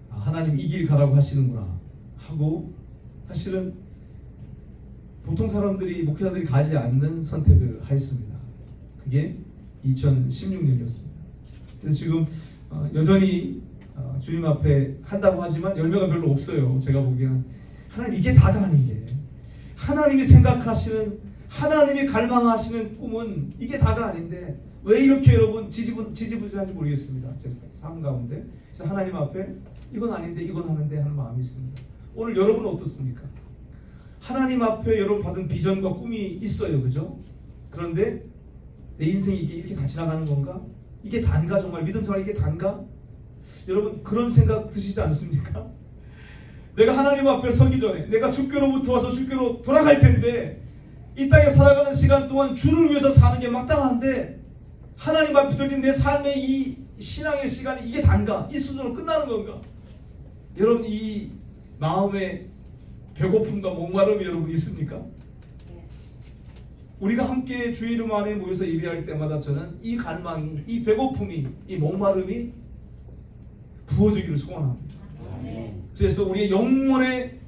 하나님이 이 길 가라고 하시는구나 하고 사실은 보통 사람들이 목회자들이 가지 않는 선택을 했습니다. 그게 2016년이었습니다. 그래서 지금 여전히 주님 앞에 한다고 하지만 열매가 별로 없어요. 제가 보기에는 하나님 이게 다가 아닌 게 하나님이 생각하시는 하나님이 갈망하시는 꿈은 이게 다가 아닌데 왜 이렇게 여러분 지지부진한지 모르겠습니다. 제 삶 가운데. 그래서 하나님 앞에 이건 아닌데 이건 하는데 하는 마음이 있습니다. 오늘 여러분은 어떻습니까? 하나님 앞에 여러분 받은 비전과 꿈이 있어요. 그죠? 그런데 내 인생이 이렇게 다 지나가는 건가? 이게 단가 정말? 믿음 생활 이게 단가? 여러분 그런 생각 드시지 않습니까? 내가 하나님 앞에 서기 전에 내가 주교로부터 와서 주교로 돌아갈 텐데 이 땅에 살아가는 시간 동안 주를 위해서 사는 게 마땅한데 하나님 앞에 드린 내 삶의 이 신앙의 시간이 이게 단가? 이 수준으로 끝나는 건가? 여러분 이 마음의 배고픔과 목마름이 여러분 있습니까? 우리가 함께 주의 이름 안에 모여서 예배할 때마다 저는 이 갈망이, 이 배고픔이, 이 목마름이 부어지기를 소원합니다. 그래서 우리의 영혼의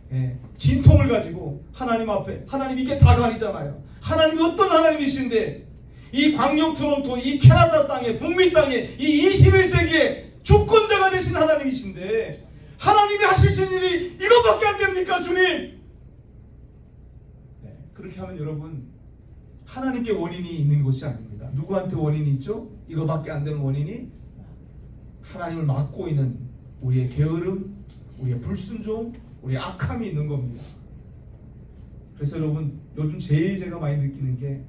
진통을 가지고 하나님 앞에 하나님 이게 다가 아니잖아요. 하나님이 어떤 하나님이신데 이 광역 토론토 이 캐나다 땅에 북미 땅에 이 21세기에 주권자가 되신 하나님이신데 하나님이 하실 수 있는 일이 이것밖에 안 됩니까 주님? 그렇게 하면 여러분 하나님께 원인이 있는 것이 아닙니다. 누구한테 원인이 있죠? 이거밖에 안 되는 원인이 하나님을 막고 있는 우리의 게으름, 우리의 불순종, 우리의 악함이 있는 겁니다. 그래서 여러분 요즘 제일 제가 많이 느끼는 게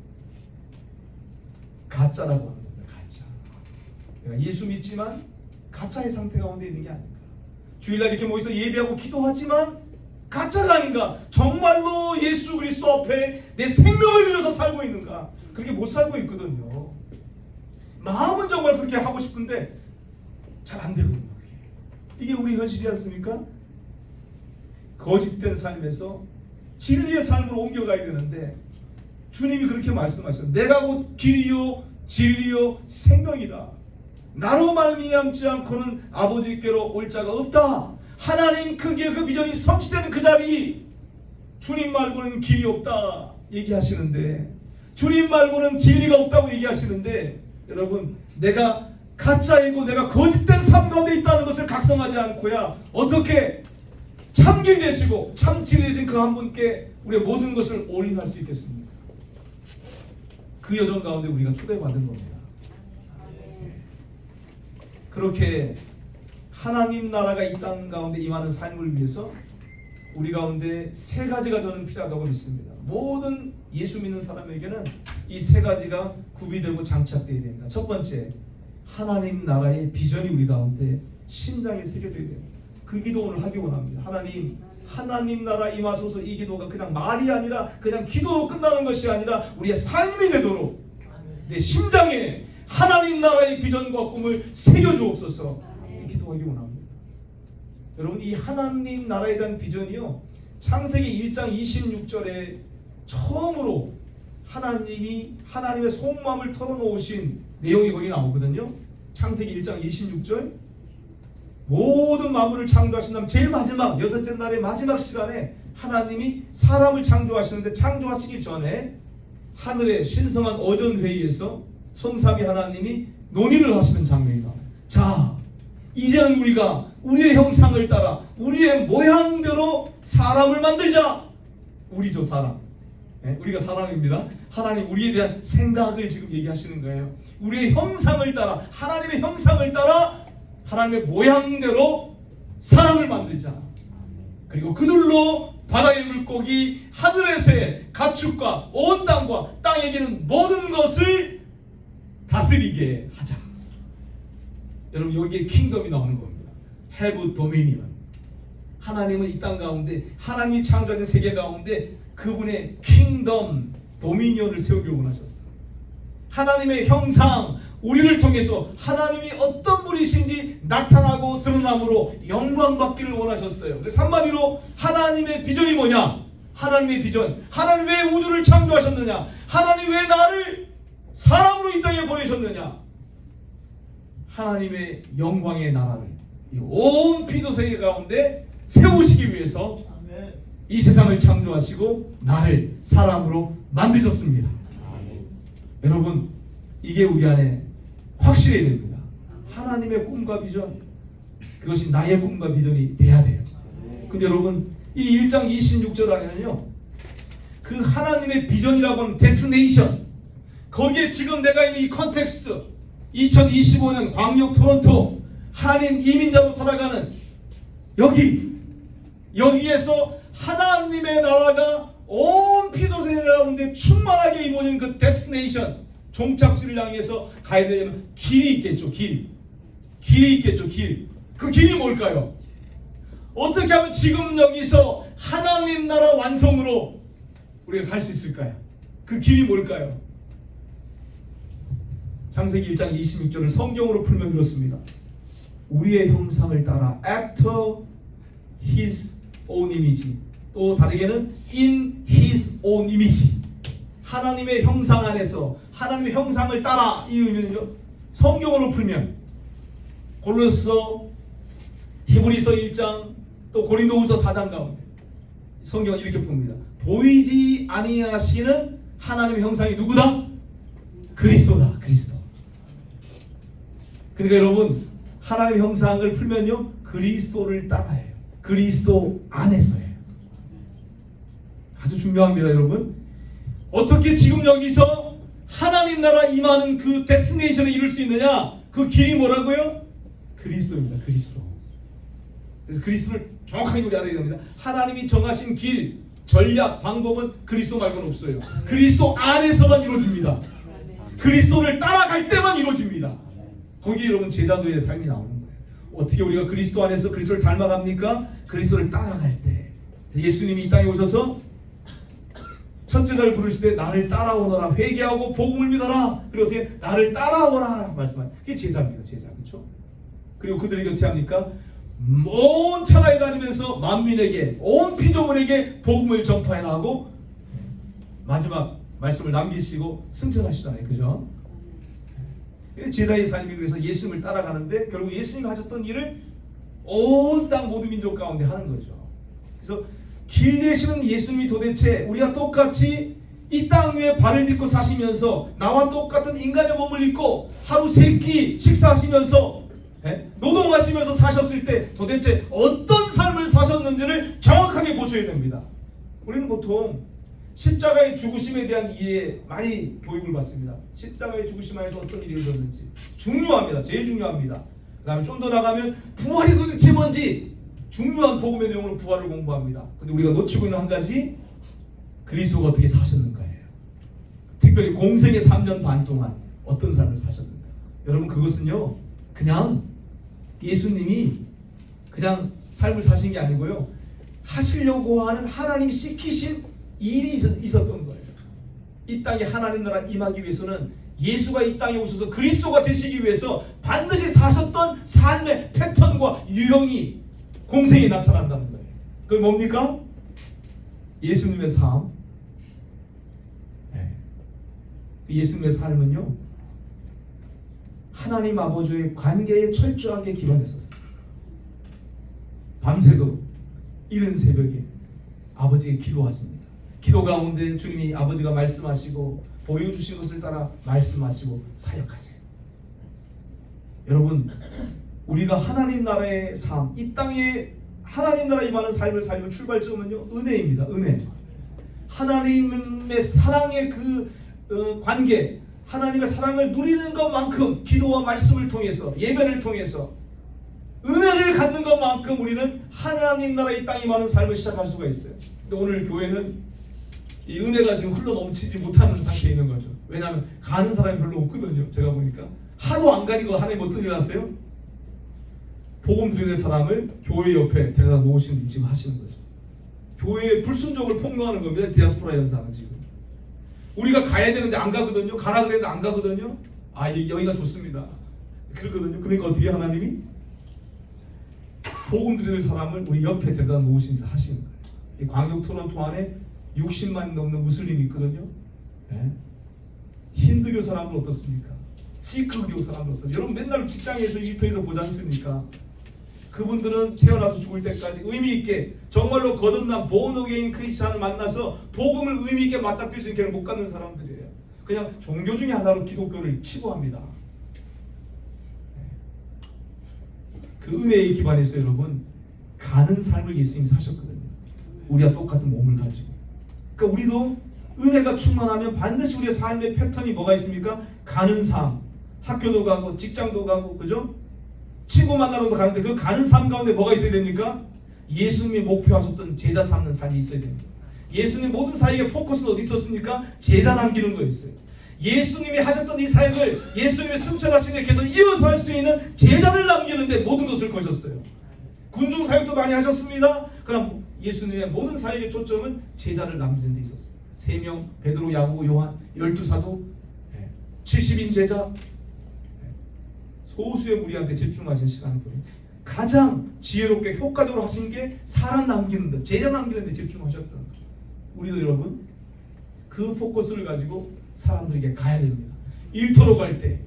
가짜라고 하는 겁니다. 가짜. 내가 예수 믿지만 가짜의 상태 가운데 있는 게 아닌가. 주일날 이렇게 모여서 예배하고 기도하지만 가짜가 아닌가. 정말로 예수 그리스도 앞에 내 생명을 들여서 살고 있는가. 그렇게 못 살고 있거든요. 마음은 정말 그렇게 하고 싶은데 잘 안 되거든요. 이게 우리 현실이지 않습니까? 거짓된 삶에서 진리의 삶으로 옮겨가야 되는데 주님이 그렇게 말씀하셨어요. 내가 곧 길이요 진리요 생명이다. 나로 말미암지 않고는 아버지께로 올 자가 없다. 하나님 크기의 그 비전이 성취되는 그 자리, 주님 말고는 길이 없다 얘기하시는데, 주님 말고는 진리가 없다고 얘기하시는데, 여러분, 내가 가짜이고 내가 거짓된 삶 가운데 있다는 것을 각성하지 않고야 어떻게 참길 되시고 참 진리 되신 그 한 분께 우리의 모든 것을 올인할 수 있겠습니까? 그 여정 가운데 우리가 초대받은 겁니다. 그렇게 하나님 나라가 이 땅 가운데 임하는 삶을 위해서 우리 가운데 세 가지가 저는 필요하다고 믿습니다. 모든 예수 믿는 사람에게는 이 세 가지가 구비되고 장착되어야 됩니다. 첫 번째, 하나님 나라의 비전이 우리 가운데 심장에 새겨져야 됩니다. 그 기도 오늘 하기 원합니다. 하나님 나라 임하소서. 이 기도가 그냥 말이 아니라 그냥 기도로 끝나는 것이 아니라 우리의 삶이 되도록 내 심장에 하나님 나라의 비전과 꿈을 새겨주옵소서. 이 기도하기 원합니다. 여러분, 이 하나님 나라에 대한 비전이요, 창세기 1장 26절에 처음으로 하나님의 속마음을 털어놓으신 내용이 거기 나오거든요. 창세기 1장 26절. 모든 만물을 창조하신 다음 제일 마지막 여섯째 날의 마지막 시간에 하나님이 사람을 창조하시는데, 창조하시기 전에 하늘의 신성한 어전회의에서 성삼위 하나님이 논의를 하시는 장면이 나와요. 자, 이제는 우리가 우리의 형상을 따라 우리의 모양대로 사람을 만들자. 우리죠, 사람. 네, 우리가 사람입니다. 하나님 우리에 대한 생각을 지금 얘기하시는 거예요. 우리의 형상을 따라, 하나님의 형상을 따라 하나님의 모양대로 사람을 만들자. 그리고 그들로 바다의 물고기, 하늘의 새, 가축과 온 땅과 땅에 기는 모든 것을 다스리게 하자. 여러분, 여기에 킹덤이 나오는 겁니다. Have dominion. 하나님은 이 땅 가운데, 하나님이 창조하신 세계 가운데 그분의 킹덤, 도미니언을 세우길 원하셨어요. 하나님의 형상, 우리를 통해서 하나님이 어떤 분이신지 나타나고 드러남으로 영광받기를 원하셨어요. 그래서 한마디로 하나님의 비전이 뭐냐? 하나님의 비전. 하나님 왜 우주를 창조하셨느냐? 하나님 왜 나를 사람으로 이 땅에 보내셨느냐? 하나님의 영광의 나라를 이 온 피조세계 가운데 세우시기 위해서 이 세상을 창조하시고 나를 사람으로 만드셨습니다. 여러분, 이게 우리 안에 확실해야 됩니다. 하나님의 꿈과 비전, 그것이 나의 꿈과 비전이 돼야 돼요. 근데 여러분, 이 1장 26절 안에는요, 그 하나님의 비전이라고 하는 데스티네이션, 거기에 지금 내가 있는 이 컨텍스트, 2025년 광역 토론토 한인 이민자로 살아가는 여기에서 하나님의 나라가 온 피조세계 가운데 충만하게 이루어진 그 데스티네이션, 종착지를 향해서 가야 되려면 길이 있겠죠. 길이 있겠죠. 그 길이 뭘까요? 어떻게 하면 지금 여기서 하나님 나라 완성으로 우리가 갈 수 있을까요? 그 길이 뭘까요? 창세기 1장 26절을 성경으로 풀면 이렇습니다. 우리의 형상을 따라 after his own image, 또 다르게는 in his own image, 하나님의 형상 안에서 하나님의 형상을 따라, 이 의미는요, 성경으로 풀면 골로새, 히브리서 1장, 또 고린도후서 4장 가운데 성경은 이렇게 봅니다. 보이지 아니하시는 하나님의 형상이 누구다? 그리스도다. 그리스도. 그러니까 여러분, 하나님의 형상을 풀면요, 그리스도를 따라해요. 그리스도 안에서예요. 아주 중요합니다, 여러분. 어떻게 지금 여기서 하나님 나라 임하는 그 데스티네이션에 이룰 수 있느냐? 그 길이 뭐라고요? 그리스도입니다. 그리스도. 그래서 그리스도를 정확하게 우리 알아야 됩니다. 하나님이 정하신 길, 전략, 방법은 그리스도 말고는 없어요. 그리스도 안에서만 이루어집니다. 그리스도를 따라갈 때만 이루어집니다. 거기에 여러분 제자도의 삶이 나오는 거예요. 어떻게 우리가 그리스도 안에서 그리스도를 닮아갑니까? 그리스도를 따라갈 때. 예수님이 이 땅에 오셔서 첫 제자를 부르실 때 나를 따라오너라, 회개하고 복음을 믿어라. 그리고 어떻게 나를 따라오라 말씀하는 그게 제자입니다. 제자. 그렇죠? 그리고 그들에게 어떻게 합니까? 온 천하에 다니면서 만민에게 온 피조물에게 복음을 전파해라 하고 마지막 말씀을 남기시고 승천하시잖아요. 그죠? 제자의 삶이 그래서 예수님을 따라가는데 결국 예수님이 하셨던 일을 온 땅 모든 민족 가운데 하는 거죠. 그래서 길 되시는 예수님이 도대체 우리가 똑같이 이 땅 위에 발을 딛고 사시면서 나와 똑같은 인간의 몸을 입고 하루 세 끼 식사하시면서 노동하시면서 사셨을 때 도대체 어떤 삶을 사셨는지를 정확하게 보셔야 됩니다. 우리는 보통 십자가의 죽으심에 대한 이해에 많이 교육을 받습니다. 십자가의 죽으심 안에서 어떤 일이 있었는지 중요합니다. 제일 중요합니다. 그 다음에 좀 더 나가면 부활이 도대체 뭔지 중요한 복음의 내용으로 부활을 공부합니다. 근데 우리가 놓치고 있는 한 가지, 그리스도가 어떻게 사셨는가예요. 특별히 공생의 3년 반 동안 어떤 삶을 사셨는가. 여러분, 그것은요 그냥 예수님이 그냥 삶을 사신 게 아니고요, 하시려고 하는 하나님이 시키신 일이 있었던 거예요. 이 땅에 하나님 나라 임하기 위해서는 예수가 이 땅에 오셔서 그리스도가 되시기 위해서 반드시 사셨던 삶의 패턴과 유형이 공생에 나타난다는 거예요. 그게 뭡니까? 예수님의 삶. 예수님의 삶은요, 하나님 아버지의 관계에 철저하게 기반했었어요. 밤새도 이른 새벽에 아버지에게 기도하십니다. 기도 가운데 주님이 아버지가 말씀하시고 보여주신 것을 따라 말씀하시고 사역하세요. 여러분, 우리가 하나님 나라의 삶, 이 땅에 하나님 나라 임하는 삶을 살면 출발점은요 은혜입니다. 은혜. 하나님의 사랑의 그 관계, 하나님의 사랑을 누리는 것만큼 기도와 말씀을 통해서, 예배를 통해서 은혜를 갖는 것만큼 우리는 하나님 나라 이 땅에 임하는 삶을 시작할 수가 있어요. 근데 오늘 교회는 이 은혜가 지금 흘러 넘치지 못하는 상태에 있는 거죠. 왜냐하면 가는 사람이 별로 없거든요. 제가 보니까 하도 안 가니까 하나님 어떤 일 하세요? 복음 드리는 사람을 교회 옆에 데려다 놓으시는 일 지금 하시는 거죠. 교회의 불순종을 폭로하는 겁니다. 디아스포라 현상은 지금. 우리가 가야 되는데 안 가거든요. 가라 그랬는데 안 가거든요. 아, 여기가 좋습니다. 그러거든요. 그러니까 어떻게 하나님이 복음 드리는 사람을 우리 옆에 데려다 놓으신 일 하시는 거예요. 이 광역 토론토 안에 60만 넘는 무슬림이 있거든요. 네? 힌두교 사람은 어떻습니까? 시크교 사람은 어떻습니까? 여러분 맨날 직장에서 일터에서 보지 않습니까? 그분들은 태어나서 죽을 때까지 의미 있게 정말로 거듭난 born again 크리스찬을 만나서 복음을 의미 있게 맞닥뜨릴 수 있는 기회를 못 갖는 사람들이에요. 그냥 종교 중에 하나로 기독교를 치부합니다. 그 은혜에 기반해서 여러분 가는 삶을 예수님이 사셨거든요. 우리와 똑같은 몸을 가지고. 그러니까 우리도 은혜가 충만하면 반드시 우리의 삶의 패턴이 뭐가 있습니까? 가는 삶, 학교도 가고 직장도 가고, 그죠? 친구 만나러도 가는데 그 가는 삶 가운데 뭐가 있어야 됩니까? 예수님이 목표하셨던 제자 삼는 삶이 있어야 됩니다. 예수님 모든 사역의 포커스는 어디 있었습니까? 제자 남기는 거였어요. 예수님이 하셨던 이 사역을 예수님의 승천하신 데 계속 이어서 할 수 있는 제자를 남기는데 모든 것을 거셨어요. 군중 사역도 많이 하셨습니다. 그럼 예수님의 모든 사역의 초점은 제자를 남기는 데 있었어요. 3명, 베드로, 야고보, 요한, 12사도, 70인 제자, 소수의 무리한테 집중하신 시간을 보내 가장 지혜롭게 효과적으로 하신 게 사람 남기는 데, 제자 남기는 데 집중하셨던 거예요. 우리도 여러분 그 포커스를 가지고 사람들에게 가야 됩니다. 일터로 갈 때,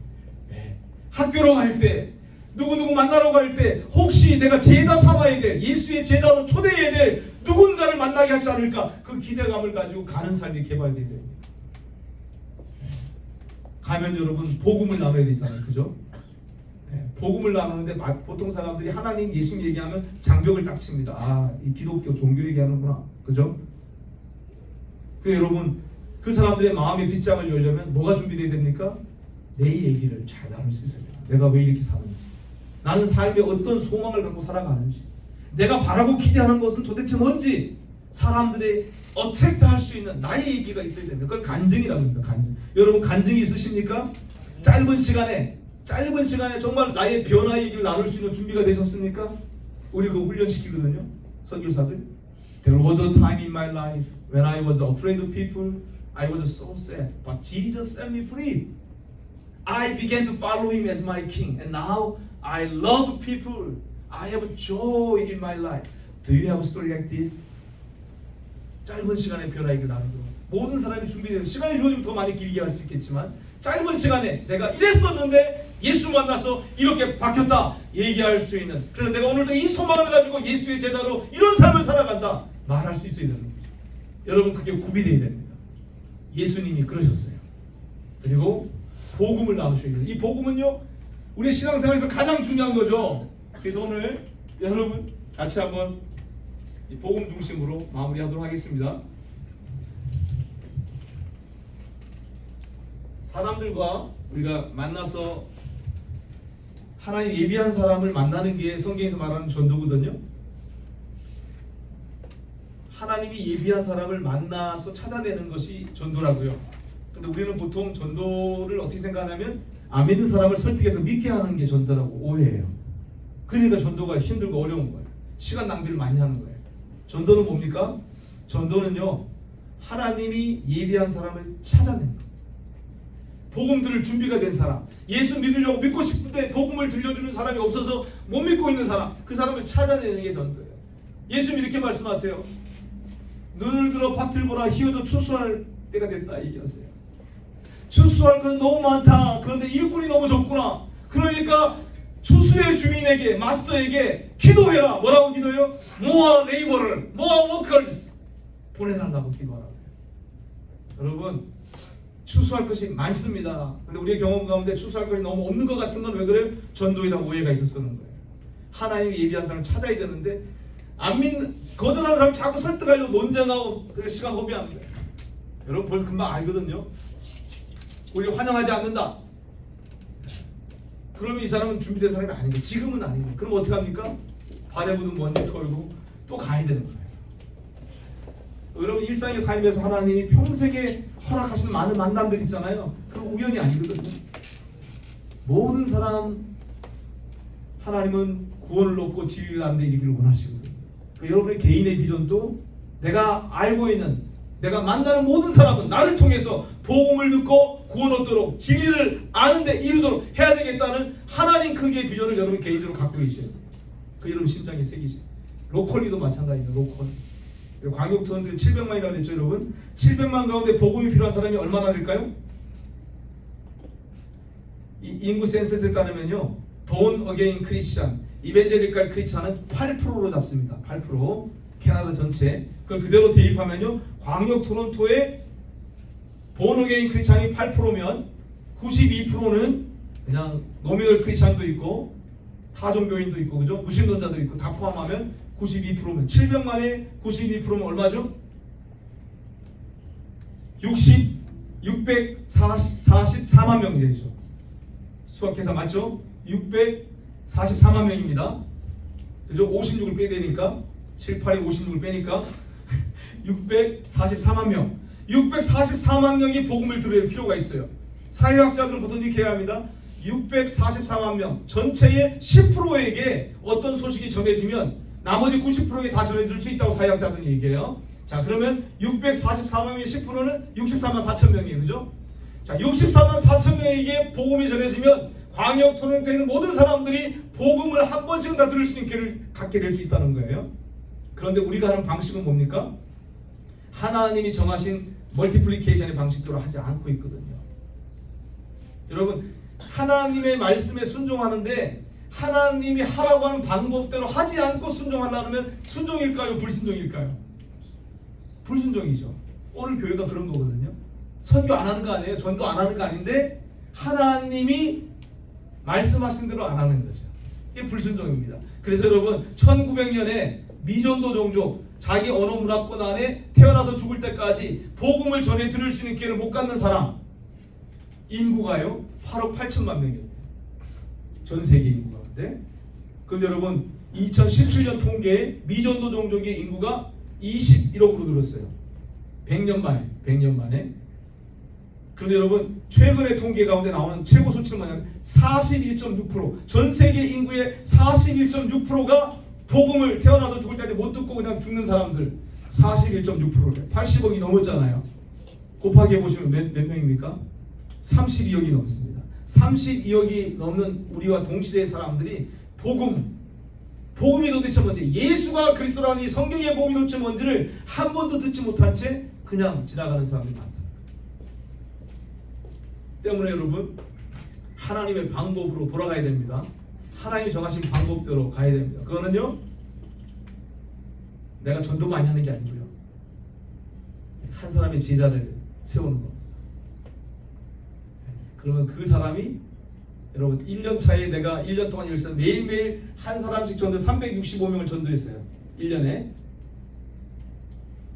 학교로 갈 때, 누구누구 만나러 갈 때 혹시 내가 제자 삼아야 될, 예수의 제자로 초대해야 될 누군가를 만나게 하지 않을까, 그 기대감을 가지고 가는 삶이 개발돼야 됩니다. 가면 여러분 복음을 나눠야 되잖아요. 그죠? 복음을 나누는데 보통 사람들이 하나님, 예수님 얘기하면 장벽을 딱 칩니다. 아, 이 기독교 종교 얘기하는구나. 그죠? 그 여러분 그 사람들의 마음의 빗장을 열려면 뭐가 준비돼야 됩니까? 내 얘기를 잘 나눌 수 있어야 돼요. 내가 왜 이렇게 사는지, 나는 삶에 어떤 소망을 갖고 살아가는지, 내가 바라고 기대하는 것은 도대체 뭔지 사람들의 어트랙트 할 수 있는 나의 얘기가 있어야 됩니다. 그걸 간증이라고 합니다. 간증. 여러분 간증이 있으십니까? 짧은 시간에 정말 나의 변화의 얘기를 나눌 수 있는 준비가 되셨습니까? 우리 그거 훈련시키거든요. 선교사들. There was a time in my life when I was afraid of people. I was so sad. But Jesus set me free. I began to follow Him as my King. And now I love people. I have joy in my life. Do you have a story like this? 짧은 시간에 변화를 나누도록 모든 사람이 준비되는 시간이 주어지면 더 많이 길게 할 수 있겠지만 짧은 시간에 내가 이랬었는데 예수 만나서 이렇게 바뀌었다 얘기할 수 있는, 그래서 내가 오늘도 이 소망을 가지고 예수의 제자로 이런 삶을 살아간다 말할 수 있어야 되는 거죠. 여러분 그게 구비되어야 됩니다. 예수님이 그러셨어요. 그리고 복음을 나누셔야 돼요. 이 복음은요 우리 신앙생활에서 가장 중요한 거죠. 그래서 오늘 여러분 같이 한번 이 복음 중심으로 마무리하도록 하겠습니다. 사람들과 우리가 만나서 하나님 예비한 사람을 만나는 게 성경에서 말하는 전도거든요. 하나님이 예비한 사람을 만나서 찾아내는 것이 전도라고요. 근데 우리는 보통 전도를 어떻게 생각하냐면 안 믿는 사람을 설득해서 믿게 하는 게 전도라고 오해해요. 그러니까 전도가 힘들고 어려운 거예요. 시간 낭비를 많이 하는 거예요. 전도는 뭡니까? 전도는요 하나님이 예비한 사람을 찾아내는 거예요. 복음 들을 준비가 된 사람, 예수 믿으려고 믿고 싶은데 복음을 들려주는 사람이 없어서 못 믿고 있는 사람, 그 사람을 찾아내는 게 전도예요. 예수님이 이렇게 말씀하세요. 눈을 들어 밭을 보라, 희어도 추수할 때가 됐다 얘기하세요. 추수할 건 너무 많다. 그런데 일꾼이 너무 적구나. 그러니까 추수의 주인에게, 마스터에게 기도해라. 뭐라고 기도해요? More laborer, more workers 보내달라고 기도하라고 해요. 여러분 추수할 것이 많습니다. 근데 우리의 경험 가운데 추수할 것이 너무 없는 것 같은 건 왜 그래요? 전도에 대한 오해가 있었던 거예요. 하나님이 예비한 사람을 찾아야 되는데 안 믿는, 거절하는 사람 자꾸 설득하려고 논쟁하고 그래서 시간 허비하는 거예요. 여러분 벌써 금방 알거든요. 우리가 환영하지 않는다. 그러면 이 사람은 준비된 사람이 아닌 거예요. 지금은 아닌 거예요. 그럼 어떻게 합니까? 발에 묻은 먼지 털고 또 가야 되는 거예요. 여러분 일상의 삶에서 하나님이 평생에 허락하시는 많은 만남들 있잖아요. 그건 우연이 아니거든요. 모든 사람 하나님은 구원을 얻고 지위를 안되 이기를 원하시거든요. 여러분의 개인의 비전도 내가 알고 있는, 내가 만나는 모든 사람은 나를 통해서 복음을 듣고 구원 얻도록 진리를 아는데 이루도록 해야 되겠다는 하나님 크기의 비전을 여러분 개인적으로 갖고 계셔야 돼요. 그 여러분 심장에 새기세요. 로컬리도 마찬가지입니다. 로컬. 광역 투원들이 700만이라고 했죠. 여러분 700만 가운데 복음이 필요한 사람이 얼마나 될까요? 이 인구 센서스에 따르면요 본 어게인 크리스찬, 이벤젤리칼 크리스찬은 8%로 잡습니다. 8% 캐나다 전체. 그걸 그대로 대입하면요 광역 토론토의 본 어게인 크리스찬이 8%면 92%는 그냥 노미널 크리스찬도 있고 타종교인도 있고 그죠? 무신론자도 있고 다 포함하면 92%면 700만에 92%면 얼마죠? 644만 명이 되죠. 수학 계산 맞죠? 644만 명입니다. 그죠? 56을 빼야 되니까 7, 8에 56을 빼니까 644만 명. 644만 명이 복음을 들을 필요가 있어요. 사회학자들은 보통 이렇게 합니다. 644만 명 전체의 10%에게 어떤 소식이 전해지면 나머지 90%에게 다 전해줄 수 있다고 사회학자들은 얘기해요. 자 그러면 644만 명의 10%는 64만 4천 명이에요. 그죠? 자 64만 4천 명에게 복음이 전해지면 광역 토론토에 있는 모든 사람들이 복음을 한 번씩은 다 들을 수 있는 기회를 갖게 될 수 있다는 거예요. 그런데 우리가 하는 방식은 뭡니까? 하나님이 정하신 멀티플리케이션의 방식대로 하지 않고 있거든요. 여러분 하나님의 말씀에 순종하는데 하나님이 하라고 하는 방법대로 하지 않고 순종하려면 순종일까요? 불순종일까요? 불순종이죠. 오늘 교회가 그런 거거든요. 선교 안 하는 거 아니에요. 전도 안 하는 거 아닌데 하나님이 말씀하신 대로 안 하는 거죠. 이게 불순종입니다. 그래서 여러분 1900년에 미전도 종족 자기 언어 문화권 안에 태어나서 죽을 때까지 복음을 전해 들을 수 있는 기회를 못 갖는 사람 인구가요 8억 8천만 명이었대요. 전 세계 인구 가운데. 그런데 여러분 2017년 통계에 미전도 종족의 인구가 21억으로 늘었어요. 100년 만에. 그런데 여러분 최근의 통계 가운데 나오는 최고 수치는 뭐냐면 41.6%. 전 세계 인구의 41.6%가 복음을 태어나서 죽을 때까지 못 듣고 그냥 죽는 사람들 41.6%래. 80억이 넘었잖아요. 곱하기 해보시면 몇 명입니까? 32억이 넘습니다. 32억이 넘는 우리와 동시대의 사람들이 복음 복음이 도대체 뭔지, 예수가 그리스도라는 이 성경의 복음이 도대체 뭔지를 한 번도 듣지 못한 채 그냥 지나가는 사람이 많다. 때문에 여러분, 하나님의 방법으로 돌아가야 됩니다. 하나님이 정하신 방법대로 가야 됩니다. 그거는요, 내가 전도 많이 하는 게 아니고요, 한 사람의 제자를 세우는 거. 그러면 그 사람이, 여러분, 1년 차에 내가 1년 동안 여기서 매일매일 한 사람씩 전도 365명을 전도했어요. 1년에.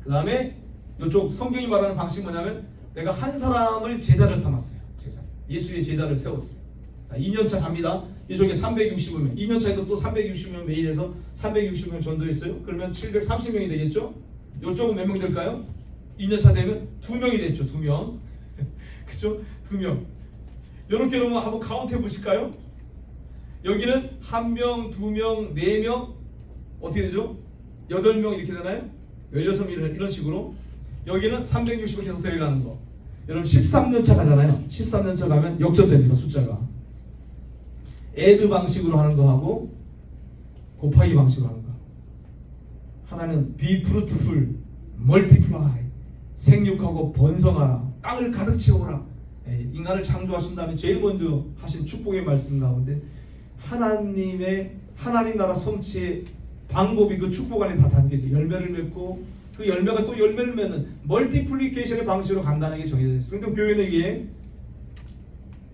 그 다음에 이쪽 성경이 말하는 방식이 뭐냐면, 내가 한 사람을 제자를 삼았어요. 제자. 예수의 제자를 세웠어요. 자, 2년차 갑니다. 이쪽에 365명. 2년차에도 또 360명 매일 해서 360명 전도했어요. 그러면 730명이 되겠죠? 이쪽은 몇 명 될까요? 2년차 되면 2명이 됐죠. 2명. 그죠? 2명. 이렇게 여러분 한번 카운트 해보실까요? 여기는 1명, 2명, 4명, 어떻게 되죠? 8명 이렇게 되나요? 16명 이런 식으로. 여기는 360을 계속 데려가는 거. 여러분 13년차 가잖아요. 13년차 가면 역전됩니다. 숫자가. 애드 방식으로 하는 거하고 곱하기 방식으로 하는 거. 하나는 be fruitful, multiply, 생육하고 번성하라, 땅을 가득 채워라. 인간을 창조하신 다음에 제일 먼저 하신 축복의 말씀 가운데 하나님 나라 성취의 방법이 그 축복 안에 다 담겨져 열매를 맺고, 그 열매가 또 열매를 맺는 멀티플리케이션의 방식으로 간다는 게 정해져 있어요. 그런데 교회는 이게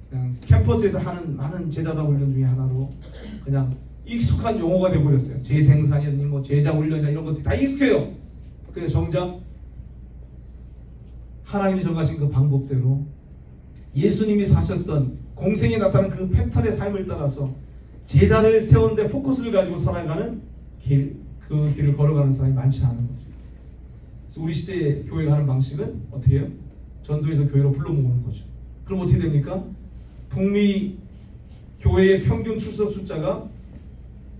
그냥 캠퍼스에서 하는 많은 제자다 훈련 중에 하나로 그냥 익숙한 용어가 되어버렸어요. 재생산이니 뭐 제자 훈련이나 이런 것들이 다 익숙해요. 근데 정작 하나님이 정하신 그 방법대로 예수님이 사셨던 공생에 나타난 그 패턴의 삶을 따라서 제자를 세우는데 포커스를 가지고 살아가는 그 길을 걸어가는 사람이 많지 않은 거죠. 그래서 우리 시대의 교회가 하는 방식은 어떻게 해요? 전도에서 교회로 불러 모으는 거죠. 그럼 어떻게 됩니까? 북미 교회의 평균 출석 숫자가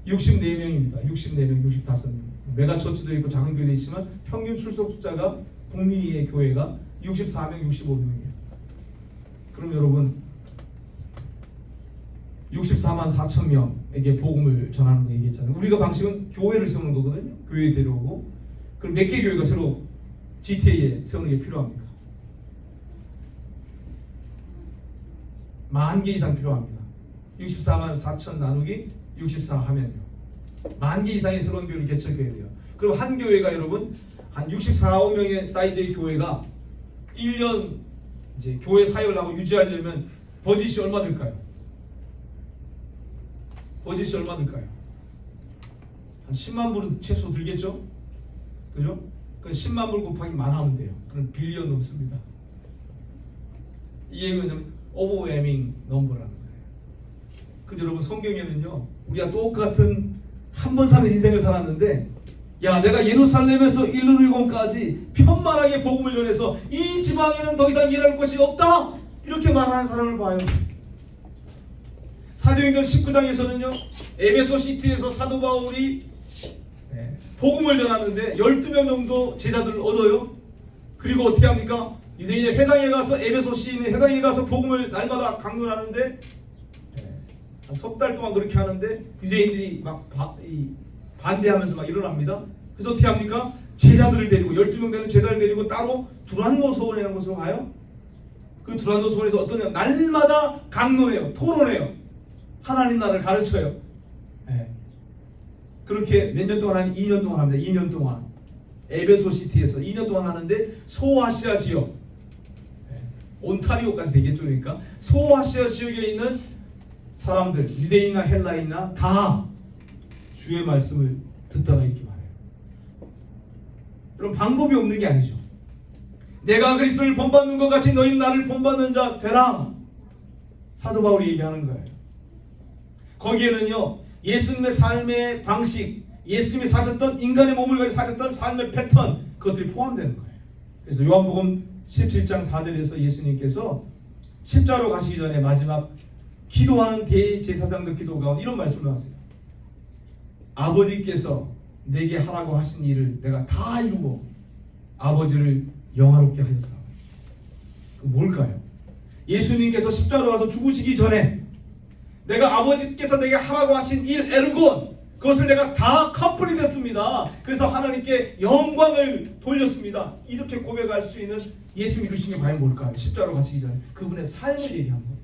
64명입니다. 64명, 65명. 메가처치도 있고 작은 교회도 있지만 평균 출석 숫자가 북미의 교회가 64명, 65명이에요. 그럼 여러분 64만 4천 명에게 복음을 전하는 거 얘기했잖아요. 우리가 방식은 교회를 세우는 거거든요. 교회에 데려오고. 그럼 몇 개 교회가 새로 GTA에 세우는 게 필요합니까? 10,000개 이상 필요합니다. 64만 4천 나누기 64 하면요, 10,000개 이상의 새로운 교회를 개척해야 돼요. 그럼 한 교회가 여러분 한 64~65명의 사이즈의 교회가 1년 이제 교회 사역을 하고 유지하려면 버짓이 얼마 들까요? 버짓이 얼마 들까요? 한 10만 불은 최소 들겠죠? 그죠? 그 10만 불 곱하기 만 하면 돼요. 그럼 빌리언 넘습니다. 이 얘기는 오버웨밍 넘버라는 거예요. 근데 여러분 성경에는요, 우리가 똑같은 한 번 사는 인생을 살았는데, 야, 내가 예루살렘에서 일루리곤까지 편만하게 복음을 전해서 이 지방에는 더 이상 일할 것이 없다, 이렇게 말하는 사람을 봐요. 사도행전 19장에서는요, 에베소 시티에서 사도 바울이 복음을 전하는데 12명 정도 제자들을 얻어요. 그리고 어떻게 합니까? 유대인의 회당에 가서, 에베소 시인의 회당에 가서 복음을 날마다 강론하는데 한 석 달 동안 그렇게 하는데 유대인들이 막 반대하면서 막 일어납니다. 그래서 어떻게 합니까? 제자들을 데리고, 12명 되는 제자를 데리고 따로 두란노 서원이라는 곳으로 가요. 그 두란노 서원에서 어떤 날마다 강론해요. 토론해요. 하나님 나라를 가르쳐요. 그렇게 몇 년 동안 하면 2년 동안 합니다. 2년 동안 에베소 시티에서 2년 동안 하는데, 소아시아 지역, 온타리오까지 되겠죠. 그러니까 소아시아 지역에 있는 사람들, 유대인이나 헬라인이나 다 주의 말씀을 듣다가 있기 바래요. 그럼 방법이 없는 게 아니죠. 내가 그리스도를 본받는 것 같이 너희는 나를 본받는 자 되라, 사도 바울이 얘기하는 거예요. 거기에는요, 예수님의 삶의 방식, 예수님이 사셨던, 인간의 몸을 가지고 사셨던 삶의 패턴, 그것들이 포함되는 거예요. 그래서 요한복음 17장 4절에서 예수님께서 십자로 가시기 전에 마지막 기도하는 대제사장들 기도 가운데 이런 말씀을 하세요. 아버지께서 내게 하라고 하신 일을 내가 다 이루고 아버지를 영화롭게 하였사. 그 뭘까요? 예수님께서 십자로 가서 죽으시기 전에 내가 아버지께서 내게 하라고 하신 일, 에르곤, 그것을 내가 다 컴플릿했습니다. 그래서 하나님께 영광을 돌렸습니다. 이렇게 고백할 수 있는 예수 믿으신 게 과연 뭘까요? 십자가로 가시기 전에 그분의 삶을 얘기한 거예요.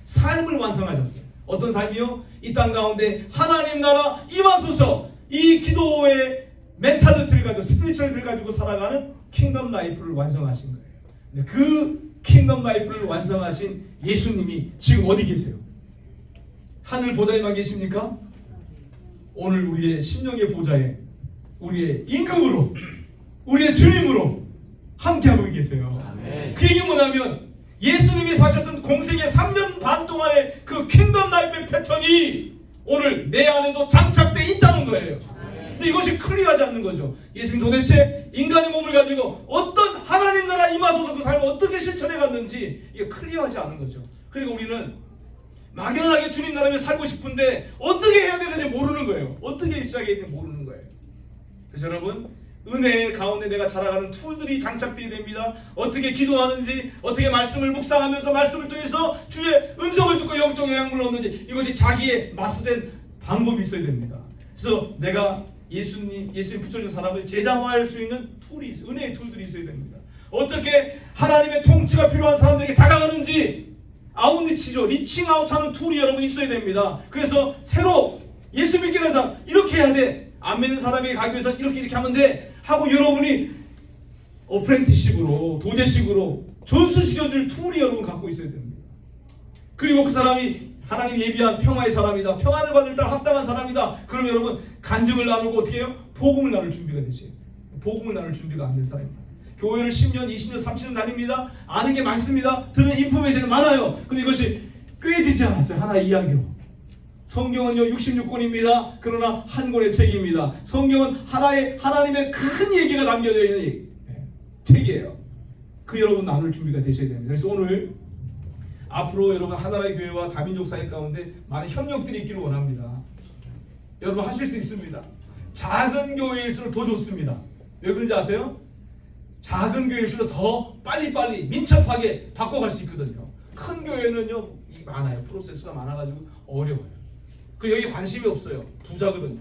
삶을 완성하셨어요. 어떤 삶이요? 이 땅 가운데 하나님 나라 임하소서, 이 기도의 멘탈리티를 가지고 스피리추얼을 가지고 살아가는 킹덤 라이프를 완성하신 거예요. 네, 그 킹덤 라이프를 완성하신 예수님이 지금 어디 계세요? 하늘 보좌에만 계십니까? 오늘 우리의 심령의 보좌에 우리의 임금으로, 우리의 주님으로 함께하고 계세요. 그 얘기 뭐냐면 예수님이 사셨던 공생의 3년 반 동안의 그 킹덤 라이프의 패턴이 오늘 내 안에도 장착되어 있다는 거예요. 근데 이것이 클리어하지 않는 거죠. 예수님 도대체 인간의 몸을 가지고 어떤 하나님 나라 임하소서 그 삶을 어떻게 실천해 갔는지 이게 클리어하지 않은 거죠. 그리고 우리는 막연하게 주님 나라에 살고 싶은데 어떻게 해야 되는지 모르는 거예요. 어떻게 시작해야 되는지 모르는 거예요. 그래서 여러분, 은혜의 가운데 내가 자라가는 툴들이 장착되어야 됩니다. 어떻게 기도하는지, 어떻게 말씀을 묵상하면서 말씀을 통해서 주의 음성을 듣고 영적 영향을 얻는지, 이것이 자기의 마스된 방법이 있어야 됩니다. 그래서 내가 예수님 붙여준 사람을 제자화할 수 있는 툴이 있어요. 은혜의 툴들이 있어야 됩니다. 어떻게 하나님의 통치가 필요한 사람들에게 다가가는지, 아웃리치죠. 리칭 아웃하는 툴이 여러분 있어야 됩니다. 그래서 새로 예수 믿게 된 사람 이렇게 해야 돼. 안 믿는 사람에게 가기 위해서 이렇게 하면 돼 하고 여러분이 어프렌티식으로, 도제식으로 전수시켜줄 툴이 여러분 갖고 있어야 됩니다. 그리고 그 사람이 하나님 예비한 평화의 사람이다, 평안을 받을 때 합당한 사람이다. 그럼 여러분 간증을 나누고 어떻게 해요? 복음을 나눌 준비가 되세요. 복음을 나눌 준비가 안 된 사람입니다. 교회를 10년, 20년, 30년 다닙니다. 아는 게 많습니다. 들은 인포메이션이 많아요. 근데 이것이 꿰지지 않았어요. 하나의 이야기로. 성경은요 66권입니다. 그러나 한 권의 책입니다. 성경은 하나님의 큰 얘기가 담겨져 있는 책이에요. 그 여러분 나눌 준비가 되셔야 됩니다. 그래서 오늘 앞으로 여러분 하나의 교회와 다민족 사회 가운데 많은 협력들이 있기를 원합니다. 여러분 하실 수 있습니다. 작은 교회일수록 더 좋습니다. 왜 그런지 아세요? 작은 교회일수록 더 빨리빨리 민첩하게 바꿔갈 수 있거든요. 큰 교회는요 많아요. 프로세스가 많아가지고 어려워요. 그리고 여기 관심이 없어요. 부자거든요.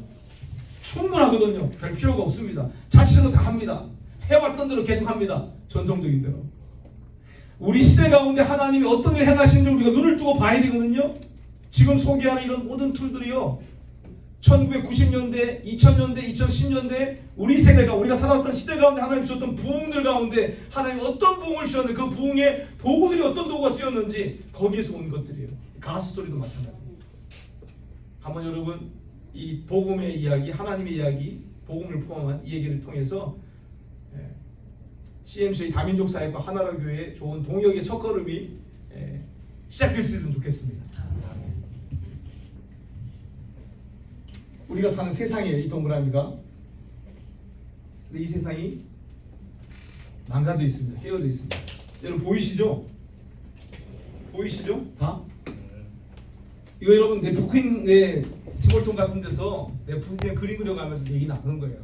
충분하거든요. 별 필요가 없습니다. 자치로 다 합니다. 해왔던 대로 계속 합니다. 전통적인 대로. 우리 시대 가운데 하나님이 어떤 일을 행하시는지 우리가 눈을 뜨고 봐야 되거든요. 지금 소개하는 이런 모든 툴들이요 1990년대, 2000년대, 2010년대 우리 세대가 우리가 살아왔던 시대 가운데 하나님 주셨던 부흥들 가운데 하나님 어떤 부흥을 주셨는지 그 부흥의 도구들이 어떤 도구가 쓰였는지 거기에서 온 것들이에요. 가수 소리도 마찬가지입니다. 한번 여러분 이 복음의 이야기, 하나님의 이야기, 복음을 포함한 이 얘기를 통해서 CMC의 다민족 사회과 하나라 교회의 좋은 동역의 첫걸음이 시작될 수 있으면 좋겠습니다. 우리가 사는 세상이에요. 이 동그라미가. 근데 이 세상이 망가져 있습니다. 깨어져 있습니다. 여러분 보이시죠? 보이시죠? 다? 이거 여러분 네프킨의 티몰통 같은 데서 네프킨 그림 그려가면서 얘기 나누는 거예요.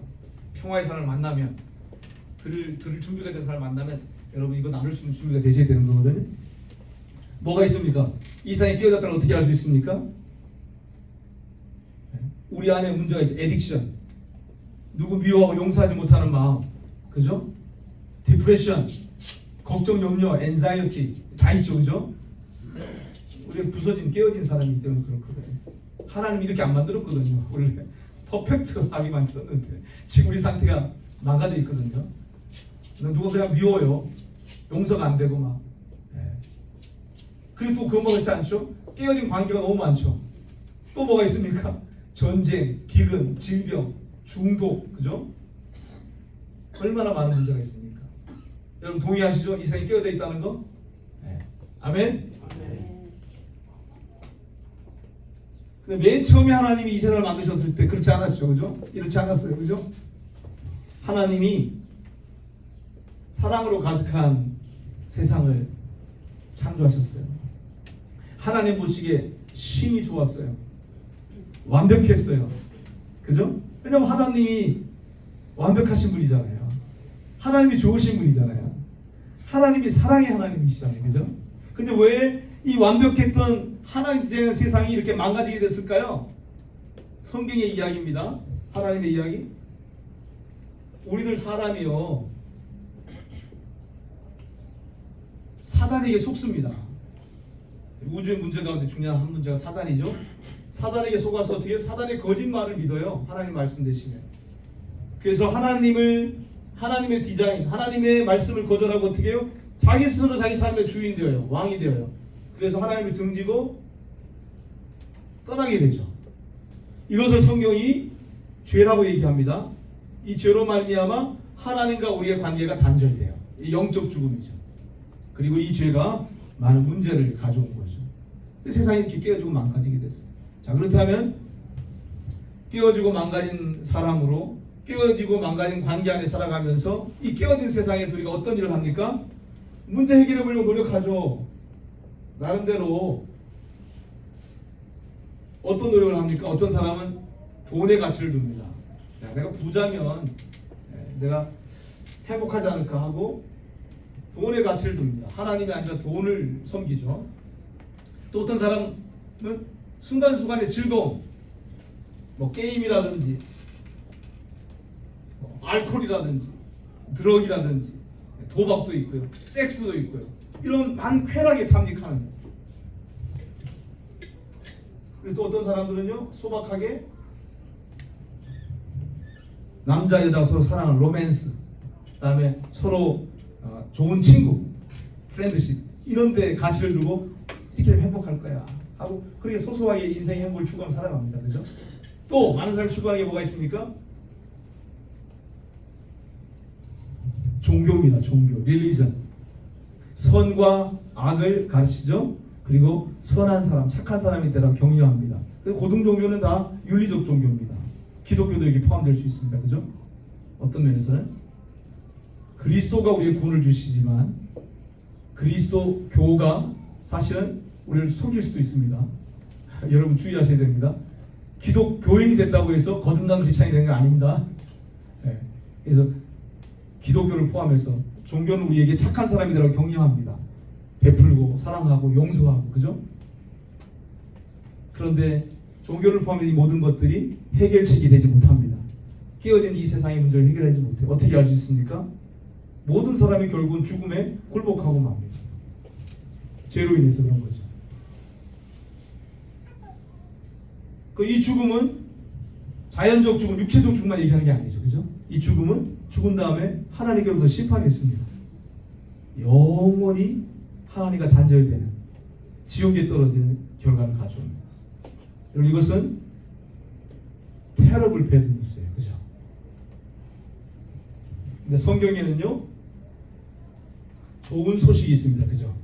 평화의 사람을 만나면 들을 준비가 된 사람을 만나면 여러분 이거 나눌 수 있는 준비가 되셔야 되는 거거든요. 뭐가 있습니까? 이 세상에 끼어졌다는 어떻게 알 수 있습니까? 우리 안에 문제가 있죠. 에딕션, 누구 미워하고 용서하지 못하는 마음, 그죠? 디프레션, 걱정, 염려, 엔자이어티 다 있죠, 그죠? 우리가 부서진, 깨어진 사람이기 때문에 그렇거든요. 하나님 이렇게 안 만들었거든요. 원래 퍼펙트하게 만들었는데 지금 우리 상태가 망가져 있거든요. 누가 그냥 미워요. 용서가 안 되고 막. 그리고 또 그거 그렇지 않죠? 깨어진 관계가 너무 많죠. 또 뭐가 있습니까? 전쟁, 기근, 질병, 중독, 그죠? 얼마나 많은 문제가 있습니까? 여러분 동의하시죠? 이 세상에 깨어져 있다는 거? 아멘? 근데 맨 처음에 하나님이 이 세상을 만드셨을 때 그렇지 않았죠, 그죠? 이렇지 않았어요, 그죠? 하나님이 사랑으로 가득한 세상을 창조하셨어요. 하나님 보시기에 신이 좋았어요. 완벽했어요. 그죠? 왜냐면 하나님이 완벽하신 분이잖아요. 하나님이 좋으신 분이잖아요. 하나님이 사랑의 하나님이시잖아요. 그죠? 근데 왜 이 완벽했던 하나님의 세상이 이렇게 망가지게 됐을까요? 성경의 이야기입니다. 하나님의 이야기. 우리들 사람이요, 사단에게 속습니다. 우주의 문제 가운데 중요한 한 문제가 사단이죠. 사단에게 속아서 어떻게 사단의 거짓말을 믿어요. 하나님 말씀 대신에. 그래서 하나님의 디자인, 하나님의 말씀을 거절하고 어떻게 해요? 자기 스스로 자기 삶의 주인 되어요. 왕이 되어요. 그래서 하나님을 등지고 떠나게 되죠. 이것을 성경이 죄라고 얘기합니다. 이 죄로 말미암아 하나님과 우리의 관계가 단절돼요. 이 영적 죽음이죠. 그리고 이 죄가 많은 문제를 가져온 거죠. 세상이 이렇게 깨어지고 망가지게 됐어요. 자, 그렇다면 깨어지고 망가진 사람으로, 깨어지고 망가진 관계 안에 살아가면서 이 깨어진 세상에서 우리가 어떤 일을 합니까? 문제 해결해 보려고 노력하죠. 나름대로 어떤 노력을 합니까? 어떤 사람은 돈의 가치를 둡니다. 야, 내가 부자면 내가 행복하지 않을까 하고 돈의 가치를 둡니다. 하나님이 아니라 돈을 섬기죠. 또 어떤 사람은 순간순간의 즐거움, 뭐 게임이라든지 뭐 알코올이라든지 드럭이라든지 도박도 있고요, 섹스도 있고요. 이런 많은 쾌락에 탐닉하는. 그리고 또 어떤 사람들은요, 소박하게 남자 여자 서로 사랑하는 로맨스, 그다음에 서로 좋은 친구, 프렌드십, 이런 데 가치를 두고 이렇게 하면 행복할 거야 하고 그렇게 소소하게 인생의 행복을 추구하며 살아갑니다. 그죠? 또 많은 사람이 추구하는 게 뭐가 있습니까? 종교입니다. 종교, 릴리전. 선과 악을 가르치죠. 그리고 선한 사람, 착한 사람이 되라고 격려합니다. 그리고 고등 종교는 다 윤리적 종교입니다. 기독교도 여기 포함될 수 있습니다. 그죠? 어떤 면에서는 그리스도가 우리의 구원을 주시지만 그리스도 교가 사실은 우리를 속일 수도 있습니다. 여러분 주의하셔야 됩니다. 기독교인이 됐다고 해서 거듭난 크리스찬이 되는 거 아닙니다. 네. 그래서 기독교를 포함해서 종교는 우리에게 착한 사람이 되라고 격려합니다. 베풀고 사랑하고 용서하고, 그죠? 그런데 종교를 포함한 이 모든 것들이 해결책이 되지 못합니다. 깨어진 이 세상의 문제를 해결하지 못해요. 어떻게 할 수 있습니까? 모든 사람이 결국은 죽음에 굴복하고 맙니다. 죄로 인해서 그런 거죠. 이 죽음은 자연적 죽음, 육체적 죽음만 얘기하는 게 아니죠. 그죠? 이 죽음은 죽은 다음에 하나님께로부터 심판이 있습니다. 영원히 하나님과 단절되는, 지옥에 떨어지는 결과를 가져옵니다. 여러분, 이것은 테러블 배드 뉴스예요. 그죠? 근데 성경에는요, 좋은 소식이 있습니다. 그죠?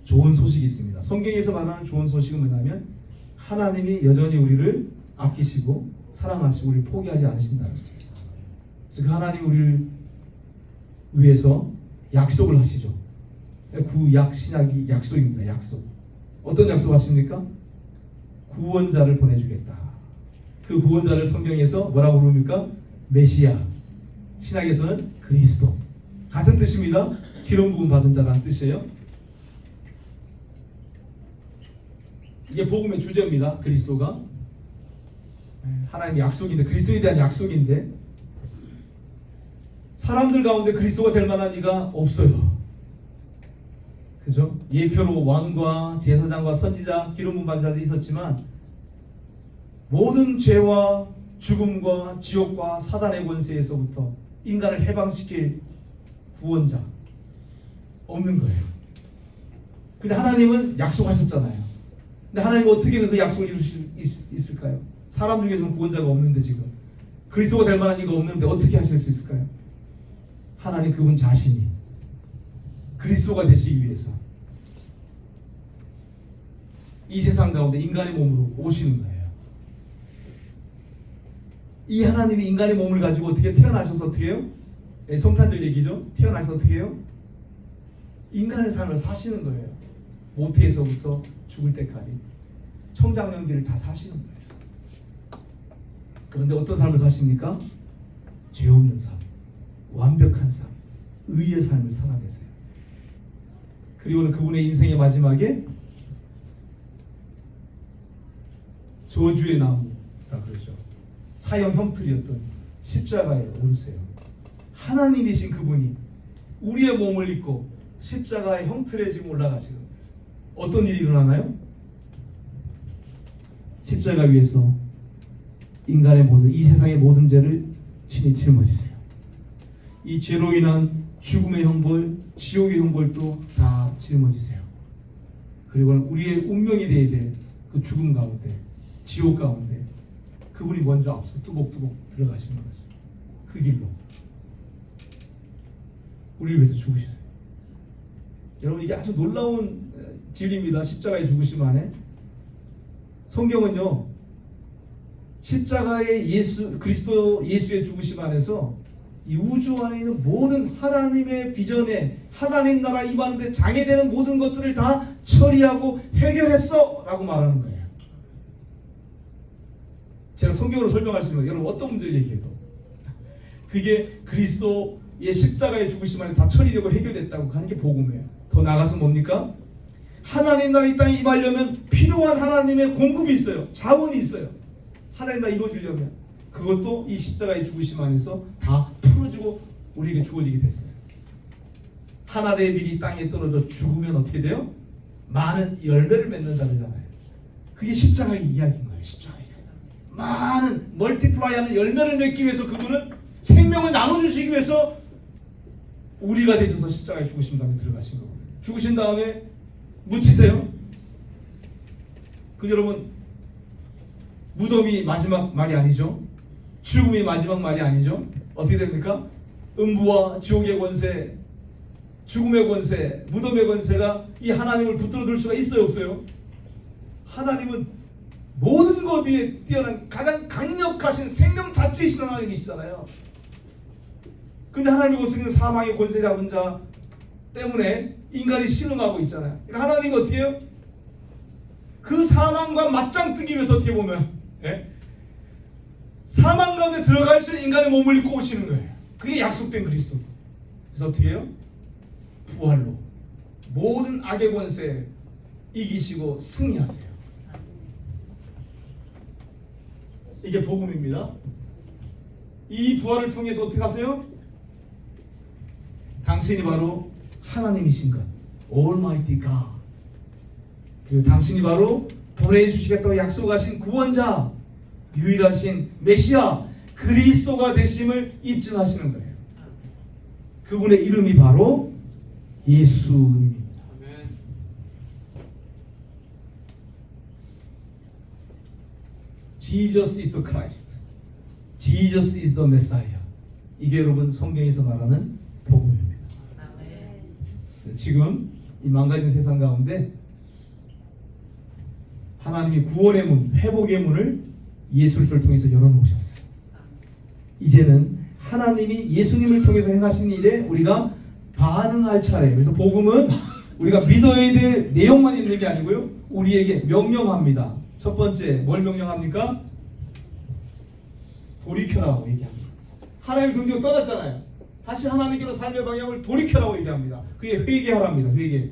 좋은 소식이 있습니다. 성경에서 말하는 좋은 소식은 뭐냐면 하나님이 여전히 우리를 아끼시고 사랑하시고 우리를 포기하지 않으신다는 거예요. 그래서 그 하나님이 우리를 위해서 약속을 하시죠. 구약 신약이 약속입니다. 약속. 어떤 약속 하십니까? 구원자를 보내주겠다. 그 구원자를 성경에서 뭐라고 부릅니까? 메시아. 신약에서는 그리스도. 같은 뜻입니다. 기름 부음 받은 자라는 뜻이에요. 이게 복음의 주제입니다. 그리스도가 하나님의 약속인데, 그리스도에 대한 약속인데 사람들 가운데 그리스도가 될 만한 이가 없어요. 그죠? 예표로 왕과 제사장과 선지자, 기름 부음 받은 자들이 있었지만 모든 죄와 죽음과 지옥과 사단의 권세에서부터 인간을 해방시킬 구원자 없는 거예요. 근데 하나님은 약속하셨잖아요. 근데 하나님은 어떻게 그 약속을 이룰 수 있을까요? 사람 중에서는 구원자가 없는데, 지금 그리스도가 될 만한 이가 없는데 어떻게 하실 수 있을까요? 하나님 그분 자신이 그리스도가 되시기 위해서 이 세상 가운데 인간의 몸으로 오시는 거예요. 이 하나님이 인간의 몸을 가지고 어떻게 태어나셔서 어떻게 해요? 성탄절 얘기죠. 태어나셔서 어떻게 해요? 인간의 삶을 사시는 거예요. 모태에서부터 죽을 때까지 청장년기를 다 사시는 거예요. 그런데 어떤 삶을 사십니까? 죄 없는 삶, 완벽한 삶, 의의 삶을 살아내세요. 그리고는 그분의 인생의 마지막에 저주의 나무, 그러죠. 사형 형틀이었던 십자가에 오르세요. 하나님이신 그분이 우리의 몸을 입고 십자가의 형틀에 지금 올라가시는 어떤 일이 일어나나요? 십자가 위에서 인간의 모든 이 세상의 모든 죄를 친히 짊어지세요. 이 죄로 인한 죽음의 형벌, 지옥의 형벌도 다 짊어지세요. 그리고 우리의 운명이 되어야 될 그 죽음 가운데, 지옥 가운데 그분이 먼저 앞서 뚜벅뚜벅 들어가시는 거죠. 그 길로 우리를 위해서 죽으셔요. 여러분, 이게 아주 놀라운 진리입니다. 십자가의 죽으심 안에 성경은요, 십자가의 그리스도 예수의 죽으심 안에서 이 우주 안에 있는 모든 하나님의 비전에 하나님 나라 임하는데 장애되는 모든 것들을 다 처리하고 해결했어 라고 말하는 거예요. 제가 성경으로 설명할 수 있는, 여러분 어떤 문제를 얘기해도 그게 그리스도의 십자가의 죽으심 안에 다 처리되고 해결됐다고 하는 게 복음이에요. 더 나아가서 뭡니까? 하나님 나라 이 땅에 임하려면 필요한 하나님의 공급이 있어요. 자원이 있어요. 하나님 나라 이루어지려면 그것도 이 십자가의 죽으심 안에서 다 풀어주고 우리에게 주어지게 됐어요. 하늘의 밀이 땅에 떨어져 죽으면 어떻게 돼요? 많은 열매를 맺는다 그러잖아요. 그게 십자가의 이야기인 거예요. 십자가의 이야기. 많은 멀티플라이하는 열매를 맺기 위해서 그분은 생명을 나눠주시기 위해서 우리가 되셔서 십자가의 죽으심 가운데 들어가신 거거든요. 죽으신 다음에 묻히세요. 그 여러분, 무덤이 마지막 말이 아니죠. 죽음이 마지막 말이 아니죠. 어떻게 됩니까? 음부와 지옥의 권세, 죽음의 권세, 무덤의 권세가 이 하나님을 붙들어둘 수가 있어요, 없어요? 하나님은 모든 것에 뛰어난 가장 강력하신 생명 자체이신 하나님이시잖아요. 근데 하나님이 고쓰는 사망의 권세 잡은 자 때문에 인간이 신음하고 있잖아요. 그러니까 하나님이 어떻게 해요? 그 사망과 맞짱 뜨기 위해서 어떻게 보면 사망 가운데 들어갈 수 있는 인간의 몸을 입고 오시는 거예요. 그게 약속된 그리스도. 그래서 어떻게 해요? 부활로 모든 악의 권세 이기시고 승리하세요. 이게 복음입니다. 이 부활을 통해서 어떻게 하세요? 당신이 바로 하나님이신 것, Almighty God. 그리고 당신이 바로 보내주시겠다고 약속하신 구원자, 유일하신 메시아 그리스도가 되심을 입증하시는 거예요. 그분의 이름이 바로 예수님입니다. Jesus is the Christ. Jesus is the Messiah. 이게 여러분 성경에서 말하는 복음입니다. 지금 이 망가진 세상 가운데 하나님이 구원의 문, 회복의 문을 예수 그리스도를 통해서 열어놓으셨어요. 이제는 하나님이 예수님을 통해서 행하신 일에 우리가 반응할 차례. 그래서 복음은 우리가 믿어야 될 내용만 있는 게 아니고요, 우리에게 명령합니다. 첫 번째 뭘 명령합니까? 돌이켜라고 얘기합니다. 하나님 등지고 떠났잖아요. 다시 하나님께로 삶의 방향을 돌이켜라고 얘기합니다. 그게 회개하랍니다. 회개.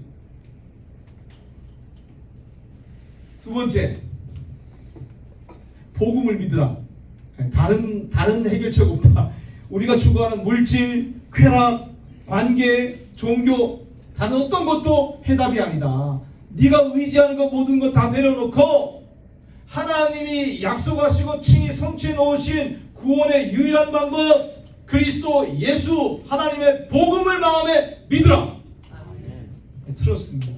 두 번째, 복음을 믿으라. 다른 해결책 없다. 우리가 추구하는 물질, 쾌락, 관계, 종교 다른 어떤 것도 해답이 아니다. 네가 의지하는 것 모든 것 다 내려놓고 하나님이 약속하시고 친히 성취해 놓으신 구원의 유일한 방법 그리스도 예수 하나님의 복음을 마음에 믿으라. 트러스트입니다.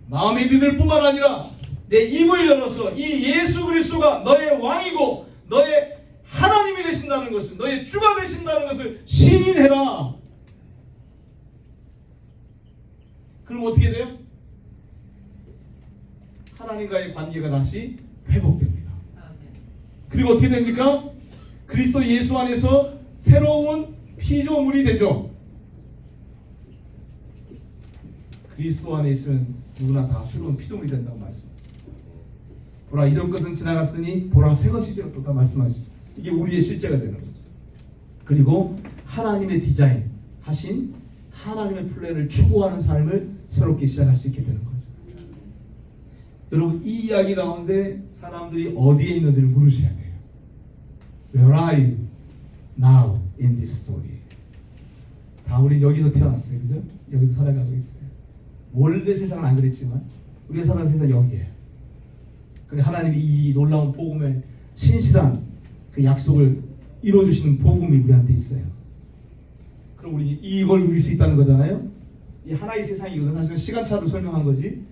마음에 믿을 뿐만 아니라 내 입을 열어서 이 예수 그리스도가 너의 왕이고 너의 하나님이 되신다는 것을, 너의 주가 되신다는 것을 시인해라. 그럼 어떻게 돼요? 하나님과의 관계가 다시 회복됩니다. 그리고 어떻게 됩니까? 그리스도 예수 안에서 새로운 피조물이 되죠. 그리스도 안에 있으면 누구나 다 새로운 피조물이 된다고 말씀하셨습니다. 보라 이전 것은 지나갔으니 보라 새 것이 되었다 말씀하시죠. 이게 우리의 실제가 되는 거죠. 그리고 하나님의 디자인 하신 하나님의 플랜을 추구하는 삶을 새롭게 시작할 수 있게 되는 거죠. 여러분 이 이야기 가운데 사람들이 어디에 있는지를 물으셔야 돼요. Where are you now in this story? 다 우리 여기서 태어났어요, 그죠? 여기서 살아가고 있어요. 원래 세상은 안 그랬지만 우리가 사는 세상 여기에요. 근데 하나님이 이 놀라운 복음의 신실한 그 약속을 이루어주시는 복음이 우리한테 있어요. 그럼 우리 이걸 누릴 수 있다는 거잖아요. 이 하나의 세상이거든. 사실은 시간차로 설명한 거지.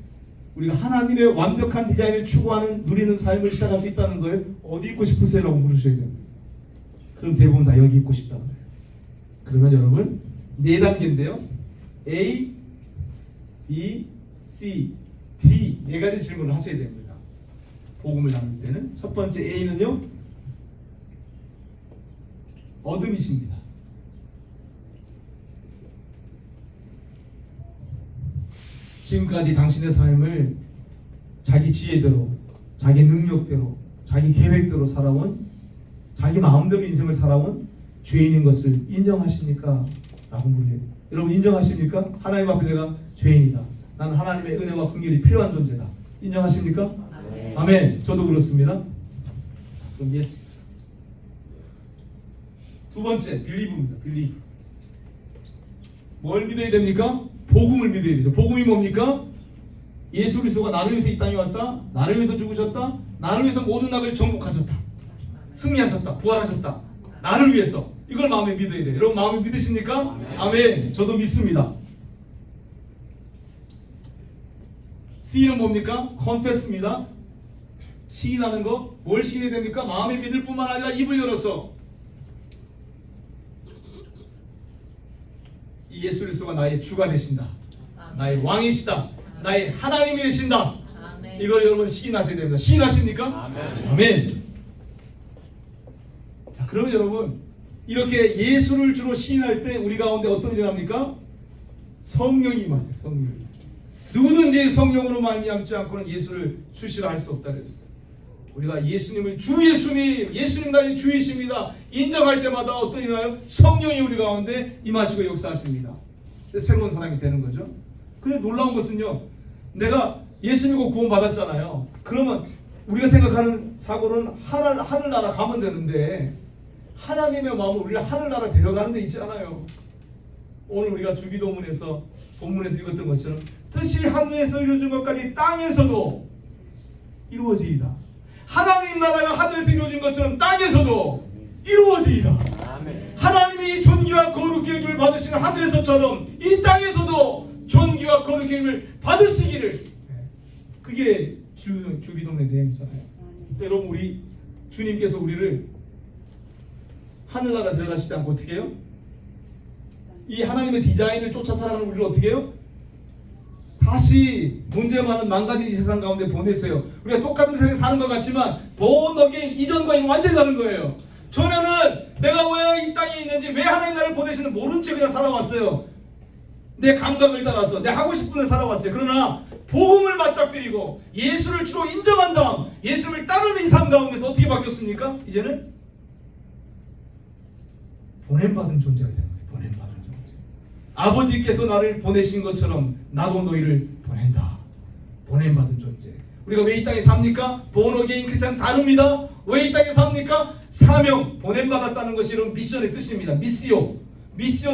우리가 하나님의 완벽한 디자인을 추구하는 누리는 삶을 시작할 수 있다는 거예요. 어디 있고 싶으세요? 라고 물으셔야 돼요. 그럼 대부분 다 여기 있고 싶다고 해요. 그러면 여러분 4단계인데요. A, B, C, D 4가지 질문을 하셔야 됩니다. 복음을 나눌 때는 첫 번째 A는요, 어둠이십니다. 지금까지 당신의 삶을 자기 지혜대로, 자기 능력대로, 자기 계획대로 살아온, 자기 마음대로 인생을 살아온 죄인인 것을 인정하십니까? 라고 물어요. 여러분 인정하십니까? 하나님 앞에 내가 죄인이다. 나는 하나님의 은혜와 긍휼이 필요한 존재다. 인정하십니까? 아멘. 아멘. 저도 그렇습니다. 그럼 예스. 두 번째 빌리브입니다. 빌리브. 뭘 믿어야 됩니까? 복음을 믿어야 되죠. 복음이 뭡니까? 예수 그리스도가 나를 위해서 이 땅에 왔다. 나를 위해서 죽으셨다. 나를 위해서 모든 악을 정복하셨다. 승리하셨다. 부활하셨다. 나를 위해서. 이걸 마음에 믿어야 돼요. 여러분 마음에 믿으십니까? 아멘. 저도 믿습니다. C는 뭡니까? confess입니다. 시인하는 거. 뭘 시인해야 됩니까? 마음에 믿을 뿐만 아니라 입을 열어서 이 예수 그리스도가 나의 주가 되신다. 나의 왕이시다. 나의 하나님이 되신다. 이걸 여러분 시인하셔야 됩니다. 시인하십니까? 아멘. 자, 그러면 여러분 이렇게 예수를 주로 시인할 때 우리 가운데 어떤 일이 납니까? 성령이 임하세요. 성령이. 누구든지 성령으로 말미암지 않고는 예수를 수시로 할 수 없다 그랬어요. 우리가 예수님을 주 예수님 나의 주이십니다 인정할 때마다 어떤 일이 나요? 성령이 우리 가운데 임하시고 역사하십니다. 새로운 사람이 되는 거죠. 근데 놀라운 것은요, 내가 예수 믿고 구원 받았잖아요. 그러면 우리가 생각하는 사고는 하늘나라 가면 되는데 하나님의 마음은 우리를 하늘나라 데려가는 데 있지 않아요. 오늘 우리가 주기도문에서 본문에서 읽었던 것처럼 뜻이 하늘에서 이루어진 것까지 땅에서도 이루어지이다. 하나님 나라가 하늘에서 이루어진 것처럼 땅에서도 이루어지이다. 하나님이 존귀와 거룩의 힘을 받으시는 하늘에서처럼 이 땅에서도 존귀와 거룩의 힘을 받으시기를. 그게 주기도문의 내용이잖아요. 여러분 우리 주님께서 우리를 하늘나라 데려가시지 않고 어떻게 해요? 이 하나님의 디자인을 쫓아 살아가는 우리를 어떻게 해요? 다시 문제 많은 망가진 이 세상 가운데 보내세요. 우리가 똑같은 세상에 사는 것 같지만 born again 이전과 완전히 다른 거예요. 전에는 내가 왜 이 땅에 있는지, 왜 하나님 나를 보내시는 모른 채 그냥 살아왔어요. 내 감각을 따라서 내 하고 싶은 대로 살아왔어요. 그러나 복음을 맞닥뜨리고 예수를 주로 인정한 다음 예수를 따르는 이 삶 가운데서 어떻게 바뀌었습니까? 이제는 보냄받은 존재가 되는 거예요. 보냄받은 존재. 아버지께서 나를 보내신 것처럼 나도 너희를 보낸다. 보냄받은 존재. 우리가 왜 이 땅에 삽니까? born again 크리스찬 다릅니다. 왜 이 땅에 삽니까? 사명, 보냄받았다는 것이 이런 미션의 뜻입니다. 미시오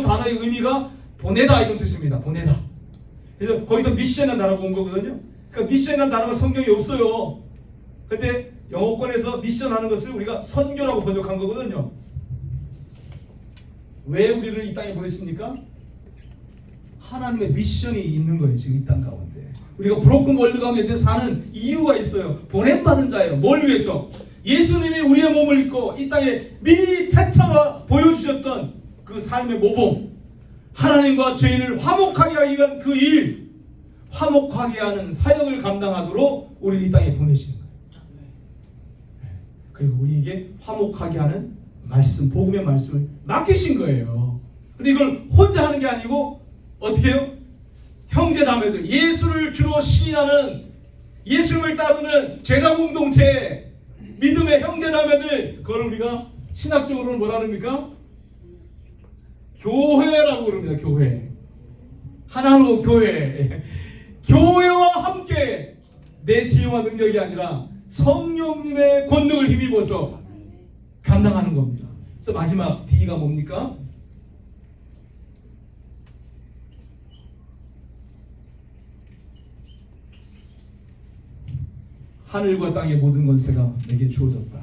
단어의 의미가 보내다 이런 뜻입니다. 보내다. 그래서 거기서 미션이라는 단어가 온 거거든요. 그러니까 미션이라는 단어가 성경에 없어요. 근데 영어권에서 미션 하는 것을 우리가 선교라고 번역한 거거든요. 왜 우리를 이 땅에 보내십니까? 하나님의 미션이 있는 거예요. 지금 이 땅 가운데 우리가 브로큰 월드 가운데 사는 이유가 있어요. 보냄받은 자예요. 뭘 위해서? 예수님이 우리의 몸을 입고 이 땅에 미리 패턴화 보여주셨던 그 삶의 모범, 하나님과 죄인을 화목하게 하기 위한 그 일, 화목하게 하는 사역을 감당하도록 우리를 이 땅에 보내시는 거예요. 그리고 우리에게 화목하게 하는 말씀, 복음의 말씀을 맡기신 거예요. 근데 이걸 혼자 하는 게 아니고 어떻게 해요? 형제 자매들, 예수를 주로 시인하는, 예수님을 따르는 제자 공동체, 믿음의 형제 자매들, 그걸 우리가 신학적으로는 뭐라 그럽니까? 교회라고 그럽니다. 교회. 하나로 교회. 교회와 함께 내 지혜와 능력이 아니라 성령님의 권능을 힘입어서 감당하는 겁니다. 그래서 마지막 D가 뭡니까? 하늘과 땅의 모든 권세가 내게 주어졌다.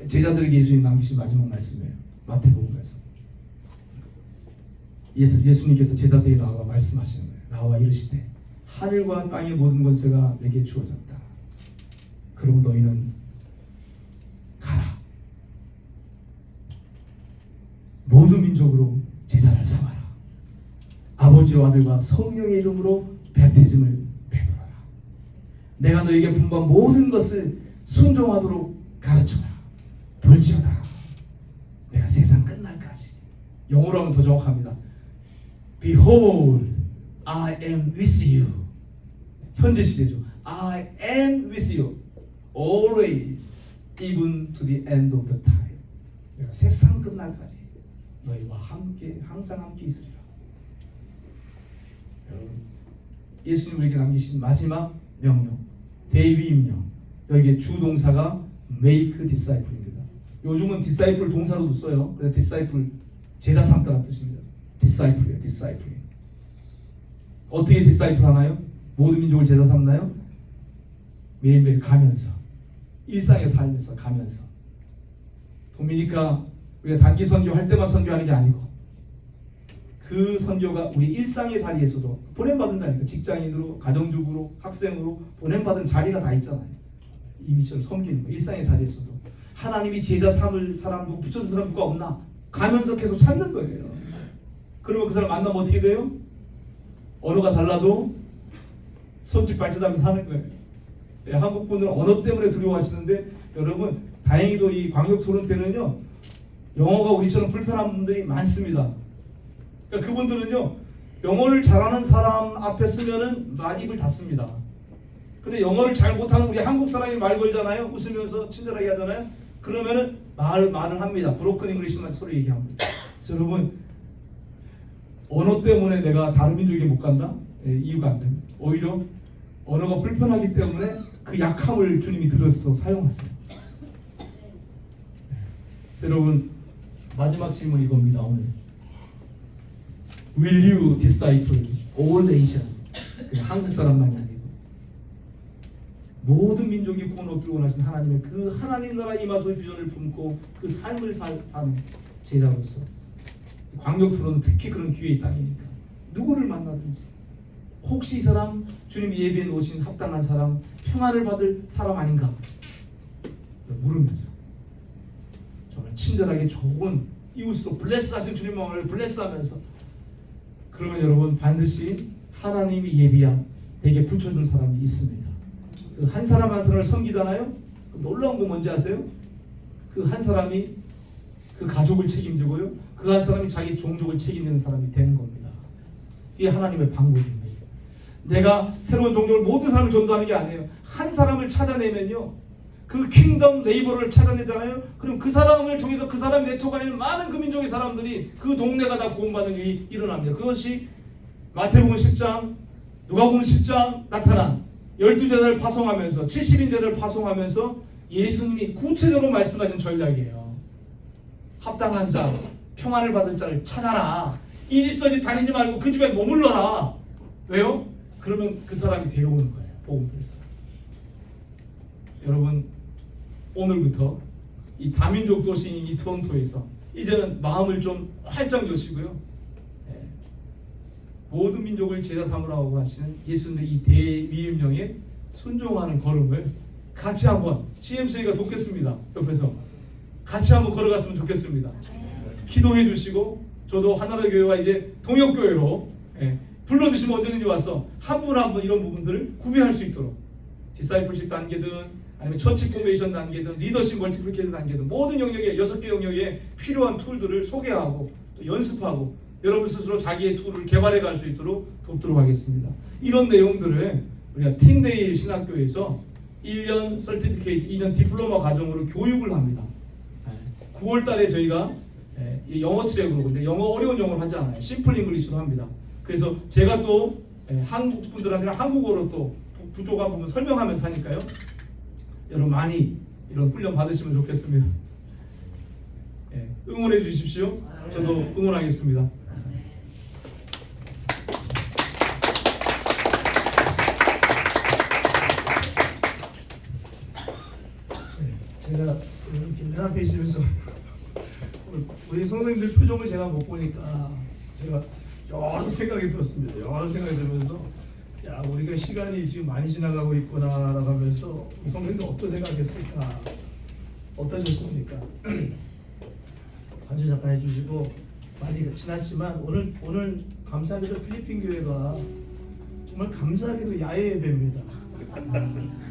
제자들에게 예수님 남기신 마지막 말씀이에요. 마태복음에서 예수님께서 제자들에게 나와 말씀하시는 거예요. 나와 이르시되 하늘과 땅의 모든 권세가 내게 주어졌다. 그럼 너희는 가라. 모든 민족으로 제자를 삼아라. 아버지와 아들과 성령의 이름으로 베프티즘을 베풀어라. 내가 너에게 분부한 모든 것을 순종하도록 가르쳐라. 볼지어다 내가 세상 끝날까지. 영어로 하면 더 정확합니다. Behold, I am with you. 현재 시제죠. I am with you always, even to the end of the time. 내가 세상 끝날까지 너희와 함께, 항상 함께 있으리라. 여러분, 예수님 우리에게 남기신 마지막 명령, 대위임령. 여기에 주동사가 make disciple입니다. 요즘은 disciple 동사로도 써요. 그래서 disciple 제자 삼다라는 뜻입니다. disciple이에요. disciple. 어떻게 disciple 하나요? 모든 민족을 제자 삼나요? 매일매일 가면서, 일상의 삶에서 가면서. 도미니카 우리가 단기 선교할 때만 선교하는 게 아니고 그 선교가 우리 일상의 자리에서도 보냄받은다니까. 직장인으로, 가정주부로, 학생으로 보냄받은 자리가 다 있잖아요. 이 미션을 섬기는 거. 일상의 자리에서도 하나님이 제자 삼을 사람 누구 붙여준 사람 누가 없나 가면서 계속 찾는 거예요. 그러면 그 사람 만나면 어떻게 돼요? 언어가 달라도 손짓 발짓하면서 사는 거예요. 예, 한국 분들은 언어 때문에 두려워하시는데 여러분 다행히도 이 광역 토론토에는요 영어가 우리처럼 불편한 분들이 많습니다. 그러니까 그분들은요 영어를 잘하는 사람 앞에 쓰면은 입을 닫습니다. 근데 영어를 잘 못하는 우리 한국 사람이 말 걸잖아요. 웃으면서 친절하게 하잖아요. 그러면은 말을 합니다. 브로큰 잉글리시만 서로 얘기합니다. 그래서 여러분 언어 때문에 내가 다른 민족에게 못 간다? 예, 이유가 안 됩니다. 오히려 언어가 불편하기 때문에 그 약함을 주님이 들어서 사용하세요. 그래서 여러분 마지막 질문 이겁니다. 오늘 Will you disciple all nations? 그냥 한국 사람만이 아니고 모든 민족이 구원 얻기를 원하신 하나님의 그 하나님 나라 임하소의 비전을 품고 그 삶을 사는 제자로서 광역 토론은 특히 그런 기회의 땅이니까 누구를 만나든지 혹시 이 사람 주님이 예비해 놓으신 합당한 사람, 평안을 받을 사람 아닌가 물으면서 정말 친절하게 좋은 이웃으로 블레스하신 주님 마음을 블레스하면서 그러면 여러분 반드시 하나님이 예비한 내게 붙여준 사람이 있습니다. 그 한 사람 한 사람을 섬기잖아요. 그 놀라운 거 뭔지 아세요? 그 한 사람이 그 가족을 책임지고요. 그 한 사람이 자기 종족을 책임지는 사람이 되는 겁니다. 이게 하나님의 방법입니다. 내가 새로운 종족을 모든 사람을 전도하는 게 아니에요. 한 사람을 찾아내면요. 그 킹덤 네이버를 찾아내잖아요. 그럼 그 사람을 통해서 그 사람 네트워크 안에 있는 많은 그 민족의 사람들이 그 동네가 다 구원받는 일이 일어납니다. 그것이 마태복음 10장, 누가복음 10장 나타난 12제자를 파송하면서 70인 제자를 파송하면서 예수님이 구체적으로 말씀하신 전략이에요. 합당한 자, 평안을 받을 자를 찾아라. 이 집 저 집 다니지 말고 그 집에 머물러라. 왜요? 그러면 그 사람이 데려오는 거예요. 복음 들어서. 여러분 오늘부터 이 다민족 도시인 이 토론토에서 이제는 마음을 좀 활짝 여시고요. 모든 민족을 제자 삼으라고 하시는 예수님의 이 대위임령에 순종하는 걸음을 같이 한번 CMC가 돕겠습니다. 옆에서 같이 한번 걸어갔으면 좋겠습니다. 기도해 주시고 저도 하나라 교회와 이제 동역교회로 불러주시면 언제든지 와서 한 분 한 분 이런 부분들을 구비할 수 있도록 디사이플십 단계든 아니면 처치 포메이션 단계든 리더십 멀티플리케이션 단계든 모든 영역에 6개 영역에 필요한 툴들을 소개하고 또 연습하고 여러분 스스로 자기의 툴을 개발해 갈 수 있도록 돕도록 하겠습니다. 이런 내용들을 우리가 팀데일 신학교에서 1년 서티피케이트, 2년 디플로마 과정으로 교육을 합니다. 9월 달에 저희가 영어 트랙으로, 근데 영어 어려운 영어를 하지 않아요. 심플 잉글리시로 합니다. 그래서 제가 또 한국 분들한테는 한국어로 또 구조가 보면 설명하면서 하니까요. 여러분 많이 이런 훈련 받으시면 좋겠습니다. 예, 응원해 주십시오. 저도 응원하겠습니다. 제가 김대 앞에 있으면서 우리 선생님들 표정을 제가 못 보니까 제가 여러 생각이 들었습니다. 여러 생각이 들면서 야, 우리가 시간이 지금 많이 지나가고 있구나라고 하면서 우리 선생님들 어떤 생각했을까? 어떠셨습니까? 반주 잠깐 해주시고 많이 지났지만 오늘 감사하게도 필리핀 교회가 정말 감사하게도 야외 예배입니다.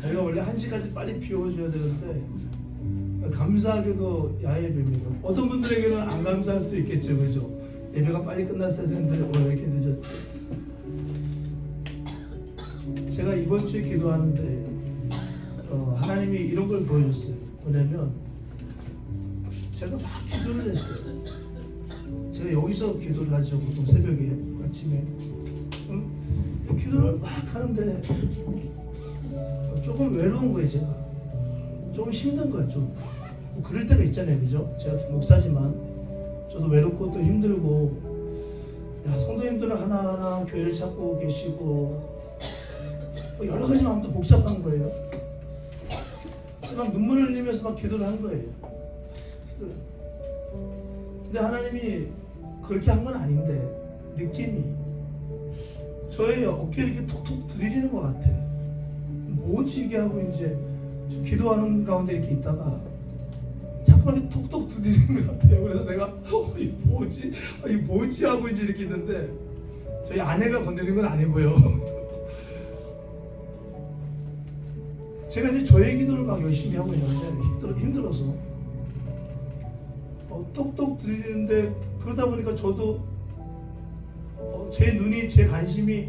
저희가 원래 1시까지 빨리 비워줘야 되는데 감사하게도 야외 예배입니다. 어떤 분들에게는 안 감사할 수 있겠죠, 그죠? 예배가 빨리 끝났어야 되는데 오늘 왜 이렇게 늦었지? 제가 이번 주에 기도하는데 하나님이 이런 걸 보여줬어요. 뭐냐면 제가 막 기도를 했어요. 제가 여기서 기도를 하죠. 보통 새벽에 아침에 기도를 막 하는데 조금 외로운 거예요. 제가 조금 힘든 거예요. 좀 뭐 그럴 때가 있잖아요, 그죠? 제가 목사지만 저도 외롭고 또 힘들고 야, 성도님들은 하나하나 교회를 찾고 계시고 여러 가지 마음도 복잡한 거예요. 그래서 막 눈물을 흘리면서 막 기도를 한 거예요. 근데 하나님이 그렇게 한 건 아닌데 느낌이 저의 어깨를 이렇게 톡톡 두드리는 것 같아. 뭐지 이게 하고 이제 기도하는 가운데 이렇게 있다가 자꾸만 이렇게 톡톡 두드리는 것 같아요. 그래서 내가 이 뭐지 하고 이제 이렇게 있는데 저희 아내가 건드리는 건 아니고요. 제가 이제 저의 기도를 막 열심히 하고 있는데 힘들어서 똑똑 두드리는데 그러다 보니까 저도 제 눈이 제 관심이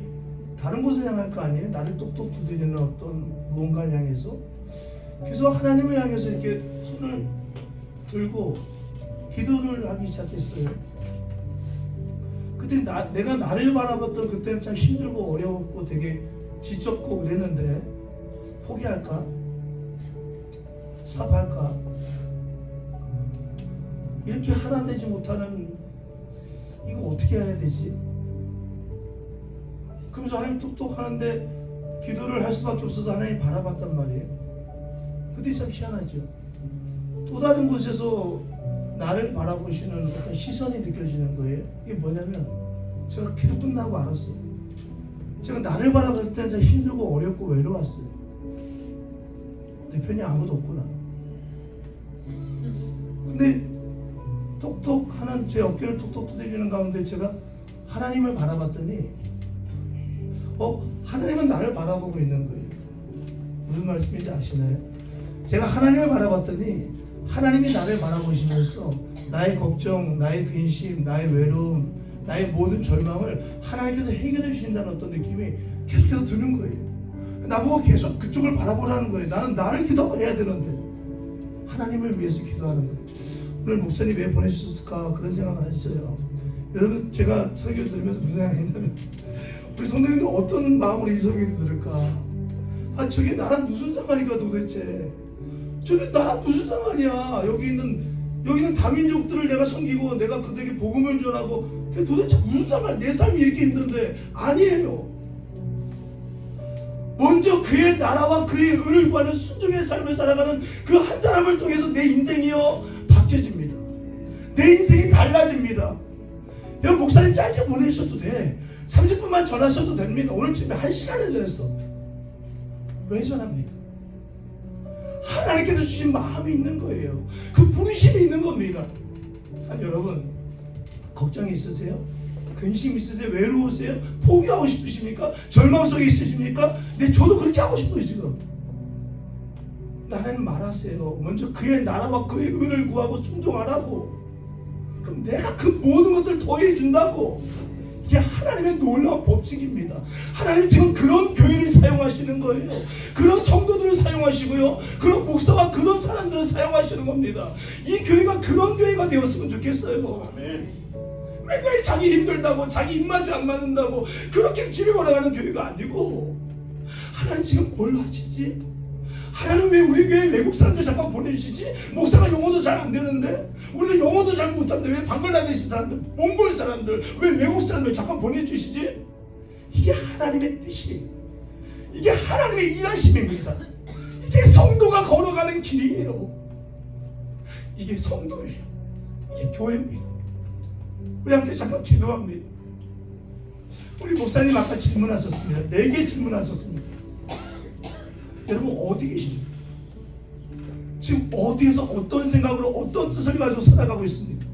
다른 곳을 향할 거 아니에요? 나를 똑똑 두드리는 어떤 무언가를 향해서. 그래서 하나님을 향해서 이렇게 손을 들고 기도를 하기 시작했어요. 그때 내가 나를 바라봤던 그때는 참 힘들고 어려웠고 되게 지쳤고 그랬는데 포기할까? 스탑할까? 이렇게 하나 되지 못하는 이거 어떻게 해야 되지? 그러면서 하나님 톡톡 하는데 기도를 할 수밖에 없어서 하나님 바라봤단 말이에요. 그때 참 희한하죠. 또 다른 곳에서 나를 바라보시는 어떤 시선이 느껴지는 거예요. 이게 뭐냐면 제가 기도 끝나고 알았어요. 제가 나를 바라볼 때 진짜 힘들고 어렵고 외로웠어요. 내 편이 아무도 없구나. 근데 톡톡 하는 제 어깨를 톡톡 두드리는 가운데 제가 하나님을 바라봤더니 하나님은 나를 바라보고 있는 거예요. 무슨 말씀인지 아시나요? 제가 하나님을 바라봤더니 하나님이 나를 바라보시면서 나의 걱정, 나의 근심, 나의 외로움, 나의 모든 절망을 하나님께서 해결해 주신다는 어떤 느낌이 계속해서 드는 거예요. 나보고 계속 그쪽을 바라보라는 거예요. 나는 나를 기도해야 되는데 하나님을 위해서 기도하는 거예요. 오늘 목사님 왜 보내주셨을까 그런 생각을 했어요. 여러분 제가 설교 들으면서 무슨 생각했냐면 우리 성도님들 어떤 마음으로 이 설교를 들을까? 저게 나랑 무슨 상관이가 도대체? 저게 나랑 무슨 상관이야? 여기 있는 다민족들을 내가 섬기고 내가 그들에게 복음을 전하고 그게 도대체 무슨 상관? 내 삶이 이렇게 힘든데 아니에요. 먼저 그의 나라와 그의 의를 구하는 순종의 삶을 살아가는 그 한 사람을 통해서 내 인생이요 바뀌어집니다. 내 인생이 달라집니다. 여러분 목사님 짧게 보내셔도 돼. 30분만 전하셔도 됩니다. 오늘 집에 1시간에 전했어. 왜 전합니까? 하나님께서 주신 마음이 있는 거예요. 그 부르심이 있는 겁니다. 여러분 걱정이 있으세요? 근심 있으세요? 외로우세요? 포기하고 싶으십니까? 절망 속에 있으십니까? 네, 저도 그렇게 하고 싶어요 지금. 하나님 말하세요. 먼저 그의 나라와 그의 의를 구하고 순종하라고. 그럼 내가 그 모든 것들을 더해 준다고. 이게 하나님의 놀라운 법칙입니다. 하나님 지금 그런 교회를 사용하시는 거예요. 그런 성도들을 사용하시고요. 그런 목사와 그런 사람들을 사용하시는 겁니다. 이 교회가 그런 교회가 되었으면 좋겠어요. 아멘. 맨날 자기 힘들다고 자기 입맛에 안 맞는다고 그렇게 길을 걸어가는 교회가 아니고 하나님 지금 뭘 하시지? 하나님 왜 우리 교회 외국 사람들 잠깐 보내주시지? 목사가 영어도 잘 안 되는데, 우리가 영어도 잘 못하는데 왜 방글라데시 사람들, 몽골 사람들, 왜 외국 사람들 잠깐 보내주시지? 이게 하나님의 뜻이에요. 이게 하나님의 일하심입니다. 이게 성도가 걸어가는 길이에요. 이게 성도예요. 이게 교회입니다. 우리 함께 잠깐 기도합니다. 우리 목사님 아까 질문하셨습니다. 4개 질문하셨습니다. 여러분 어디 계십니까? 지금 어디에서 어떤 생각으로 어떤 뜻을 가지고 살아가고 있습니까?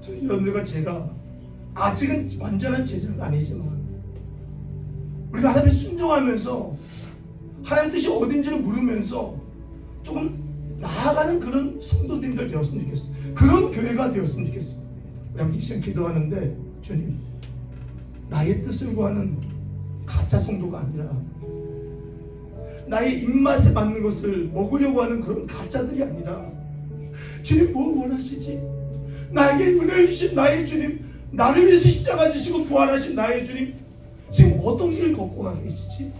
저희 여러분들과 제가 아직은 완전한 제자가 아니지만 우리가 하나님께 순종하면서 하나님 뜻이 어딘지를 물으면서 조금 나아가는 그런 성도님들 되었으면 좋겠어요. 그런 교회가 되었으면 좋겠어요. 우리 함께 이 시간 기도하는데, 주님, 나의 뜻을 구하는 가짜 성도가 아니라 나의 입맛에 맞는 것을 먹으려고 하는 그런 가짜들이 아니라, 주님 뭐 원하시지? 나에게 은혜를 주신 나의 주님, 나를 위해서 십자가 지시고 부활하신 나의 주님, 지금 어떤 길을 걷고 가 계시지?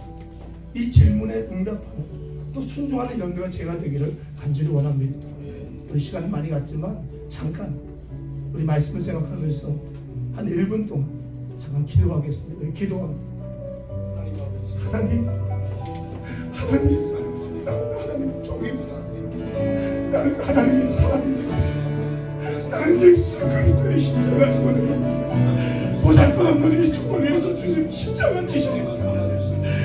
이 질문에 응답하는 또 순종하는 연대가 제가 되기를 간절히 원합니다. 우리 시간이 많이 갔지만 잠깐 우리 말씀을 생각하면서 한 1분 동안 잠깐 기도하겠습니다. 기도합니다. 하나님 종입니다. 나는 하나님의 사람입니다. 나는 예수 그리스도의 십자가를 원합니다. 보잘것없는 이 종을 위해서 주님 십자가 지시는 것,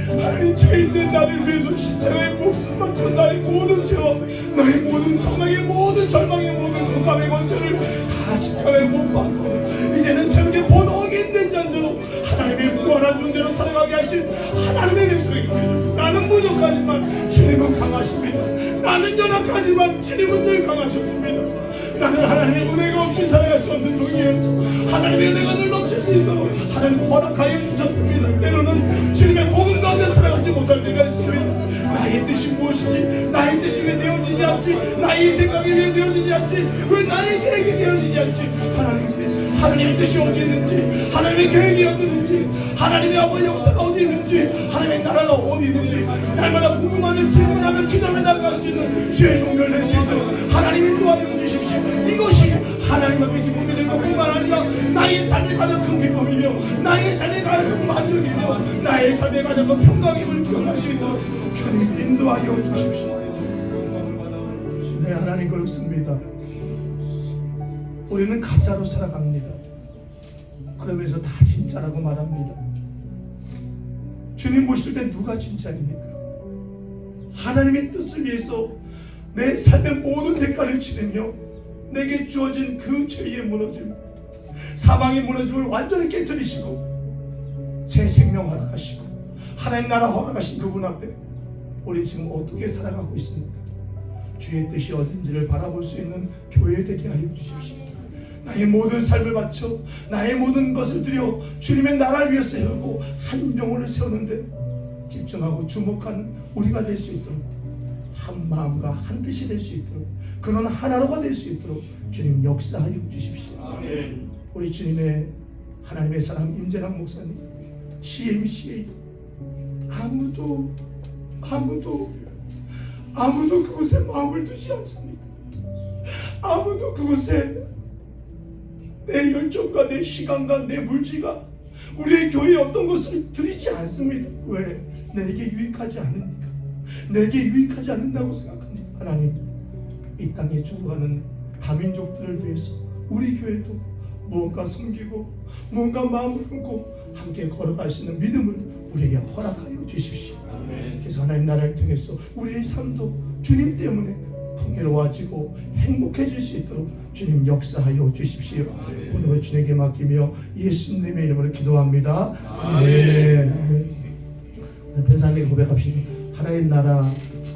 하나님 죄인된 나를 위해서 십자가에 목숨 바쳐 나의 모든 죄와 나의 모든 사망의 모든 절망의 모든 흑암의 권세를 다 십자가에 못 박고 이제는 새롭게 본 어긴된 잔대로 하나님의 무한한 존재로 살아가게 하신 하나님의 백성입니다. 나는 부족하지만 주님은 강하십니다. 나는 연약하지만 주님은 늘 강하셨습니다. 나는 하나님의 은혜가 없이 살아갈 수 없는 종이어서 하나님의 은혜가 늘 넘칠 수 있도록 하나님 허락하여 주셨습니다. 때로는 주님의 복음 가운데 살아가지 못할 때가 있습니다. 나의 뜻이 무엇이지? 나의 뜻이 왜 되어지지 않지? 나의 생각이 왜 되어지지 않지? 왜 나의 계획이 되어지지 않지? 하나님의 뜻이 어디 있는지, 하나님의 계획이 어디 있는지, 하나님의 아버지 역사가 어디 있는지, 하나님의 나라가 어디 있는지 날마다 궁금하면 질문하면 기도하며 나아갈 수 있는 주의 종들 될 수 있도록 하나님 인도하여 주십시오. 이것이 하나님 앞에 기쁨이 될 것뿐만 아니라 나의 삶의 가장 큰 기쁨이며 나의 삶의 가장 큰 만족이며 나의 삶의 가장 큰 평강임을 기억할 수 있도록 주님 인도하여 주십시오. 네, 하나님 그렇습니다. 우리는 가짜로 살아갑니다. 그러면서 다 진짜라고 말합니다. 주님 보실 때 누가 진짜입니까? 하나님의 뜻을 위해서 내 삶의 모든 대가를 치르며 내게 주어진 그 죄의 무너짐, 사망의 무너짐을 완전히 깨뜨리시고 새 생명 허락하시고 하나님 나라 허락하신 그분 앞에 우리 지금 어떻게 살아가고 있습니까? 주의 뜻이 어딘지를 바라볼 수 있는 교회 되게 하여 주십시오. 나의 모든 삶을 바쳐 나의 모든 것을 들여 주님의 나라를 위해 세우고 한 영혼을 세우는데 집중하고 주목하는 우리가 될 수 있도록, 한 마음과 한 뜻이 될 수 있도록, 그런 하나로가 될 수 있도록 주님 역사하여 주십시오. 아멘. 우리 주님의 하나님의 사람 임재남 목사님, CMCA 아무도 그곳에 마음을 두지 않습니다. 아무도 그곳에 내 열정과 내 시간과 내 물질과 우리의 교회에 어떤 것을 드리지 않습니다. 왜? 내게 유익하지 않으니까. 내게 유익하지 않는다고 생각합니다. 하나님, 이 땅에 죽어가는 다민족들을 위해서 우리 교회도 무언가 섬기고 무언가 마음을 품고 함께 걸어갈 수 있는 믿음을 우리에게 허락하여 주십시오. 그래서 하나님 나라를 통해서 우리의 삶도 주님 때문에 풍요로워지고 행복해질 수 있도록 주님 역사하여 주십시오. 오늘 주님에게 맡기며 예수님의 이름으로 기도합니다. 아멘. 변상에 고백합시다. 하나님 나라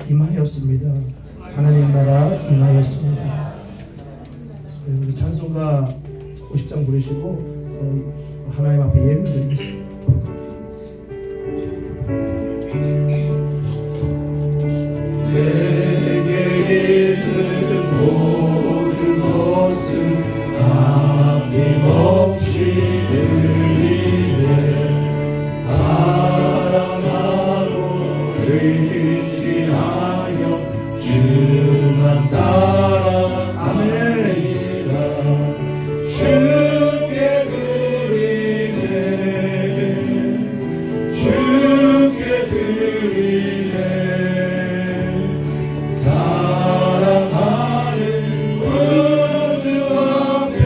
임하였습니다. 하나님 나라 임하였습니다. 우리 찬송가 50장 부르시고 하나님 앞에 예물 드리겠습니다. 내게 있는 모든 것을 아낌없이 드리네. 사랑하는 드리네 사랑하는 우주 앞에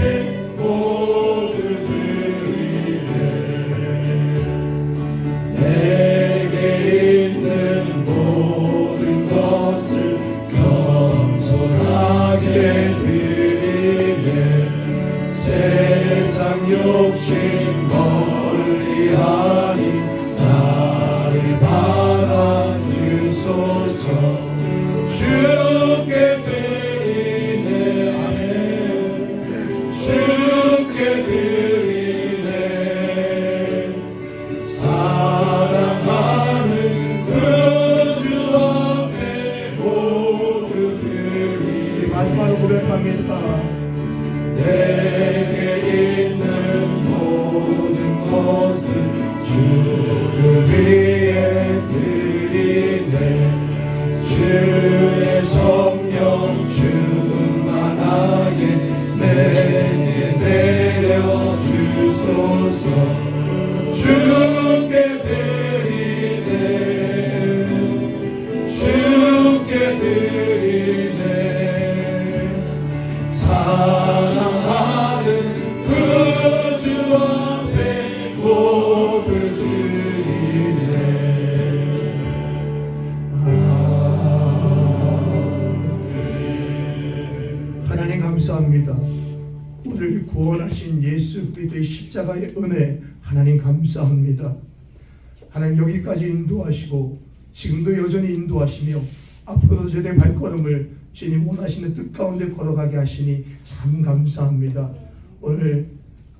모두 드리네 내게 있는 모든 것을 겸손하게 드리네 세상 욕심 멀리하니 나를 받아주소서 주께 드리네 주께 드리네 사랑하는 그주 앞에 모두 드리네 마지막으로 고백합니다. 내게 있는 모든 것을 주를 위해 드리네 주의 성령 충만하게 내게 내려주소서 주께 드리네 주께 드리네 사랑하는 그주 앞에 모두 드리네 하나님 감사합니다. 우리를 구원하신 예수 그리스도의 십자가의 은혜 하나님 감사합니다. 하나님 여기까지 인도하시고 지금도 여전히 인도하시며 앞으로도 저희의 발걸음을 주님 원하시는 뜻 가운데 걸어가게 하시니 참 감사합니다. 오늘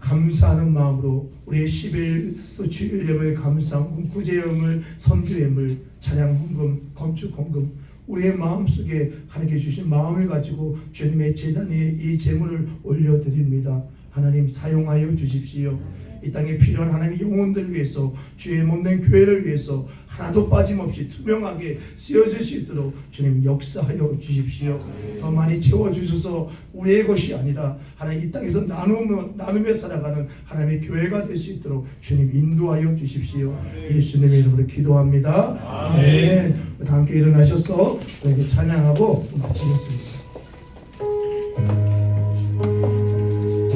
감사하는 마음으로 우리의 10일 또 주일 예물 감사헌금 구제 예물 선교 예물 찬양 헌금 건축 헌금 우리의 마음속에 하나님께 주신 마음을 가지고 주님의 제단에 이 제물을 올려드립니다. 하나님 사용하여 주십시오. 이 땅에 필요한 하나님의 영혼들을 위해서 주의 몸된 교회를 위해서 하나도 빠짐없이 투명하게 쓰여질 수 있도록 주님 역사하여 주십시오. 더 많이 채워주셔서 우리의 것이 아니라 하나님 이 땅에서 나누며 살아가는 하나님의 교회가 될 수 있도록 주님 인도하여 주십시오. 예수님의 이름으로 기도합니다. 아멘. 다 함께 일어나셔서 이렇게 찬양하고 마치겠습니다.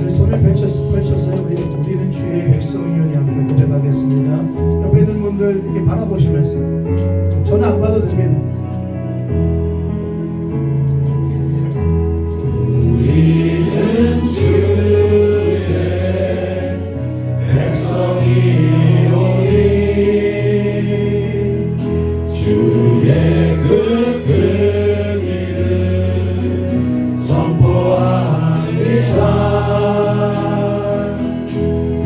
손을 펼쳐서요. 우리는 주의 백성이오니 함께 고백하겠습니다. 옆에 있는 분들 이렇게 바라보시면서 전화 안 받아도 됩니다. 우리는 주의 백성이오니 주의 그 의를 선포합니다.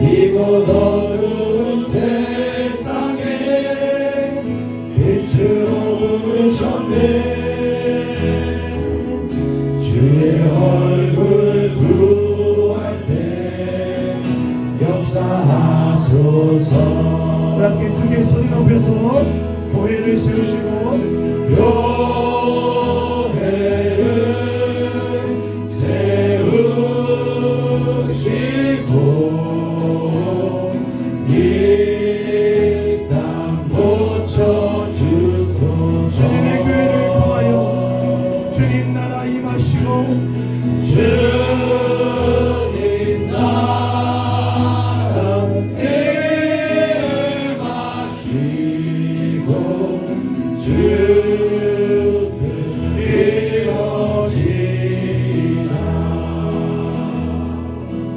이곳 어두운 세상에 빛으로 부르셨네 주의 얼굴 구할 때 역사하소서. 우리 함께 크게 소리 높여서 교회를 세우시고 교회를 세우시고 이 땅 고쳐주소서. 주님의 교회를 통하여 주님 나라 임하시고 주님 나라 임하시고 주들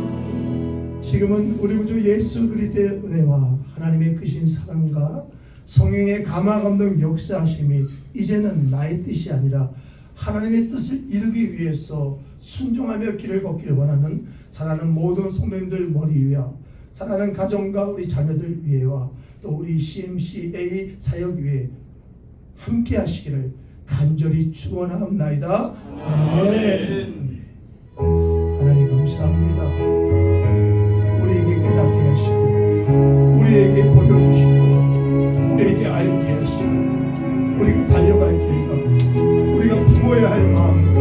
이어지라. 지금은 우리 구주 예수 그리스도의 은혜와 하나님의 크신 사랑과 성령의 감화 감동 역사하심이 이제는 나의 뜻이 아니라 하나님의 뜻을 이루기 위해서 순종하며 길을 걷기를 원하는 사랑하는 모든 성도님들 머리 위와 사랑하는 가정과 우리 자녀들 위에와 또 우리 CMCA 사역 위에 함께 하시기를 간절히 축원하옵나이다. 아멘. 하나님 감사합니다. 우리에게 깨닫게 하시고 우리에게 보여주시고 우리에게 알게 하시고 우리가 달려갈 길과 우리가 부모해야 할 마음과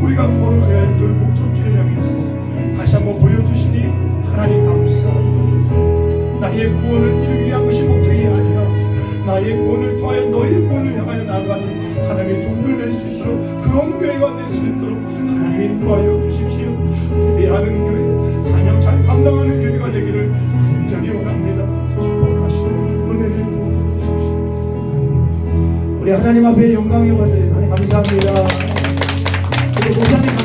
우리가 걸어가야 할 그 목적지를 향해서 다시 한번 보여주시니 하나님 감사합니다. 나의 구원을 이루기 위한 것이 목적이 아니라 나의 교회가 될 수 있도록 하나님 인도하여 주십시오. 예배하는 교회, 사명 잘 감당하는 교회가 되기를 간절히 원합니다. 축복하시고 은혜를 부어주십시오. 우리 하나님 앞에 영광의 것을 하나님 감사합니다. 그리고 목사님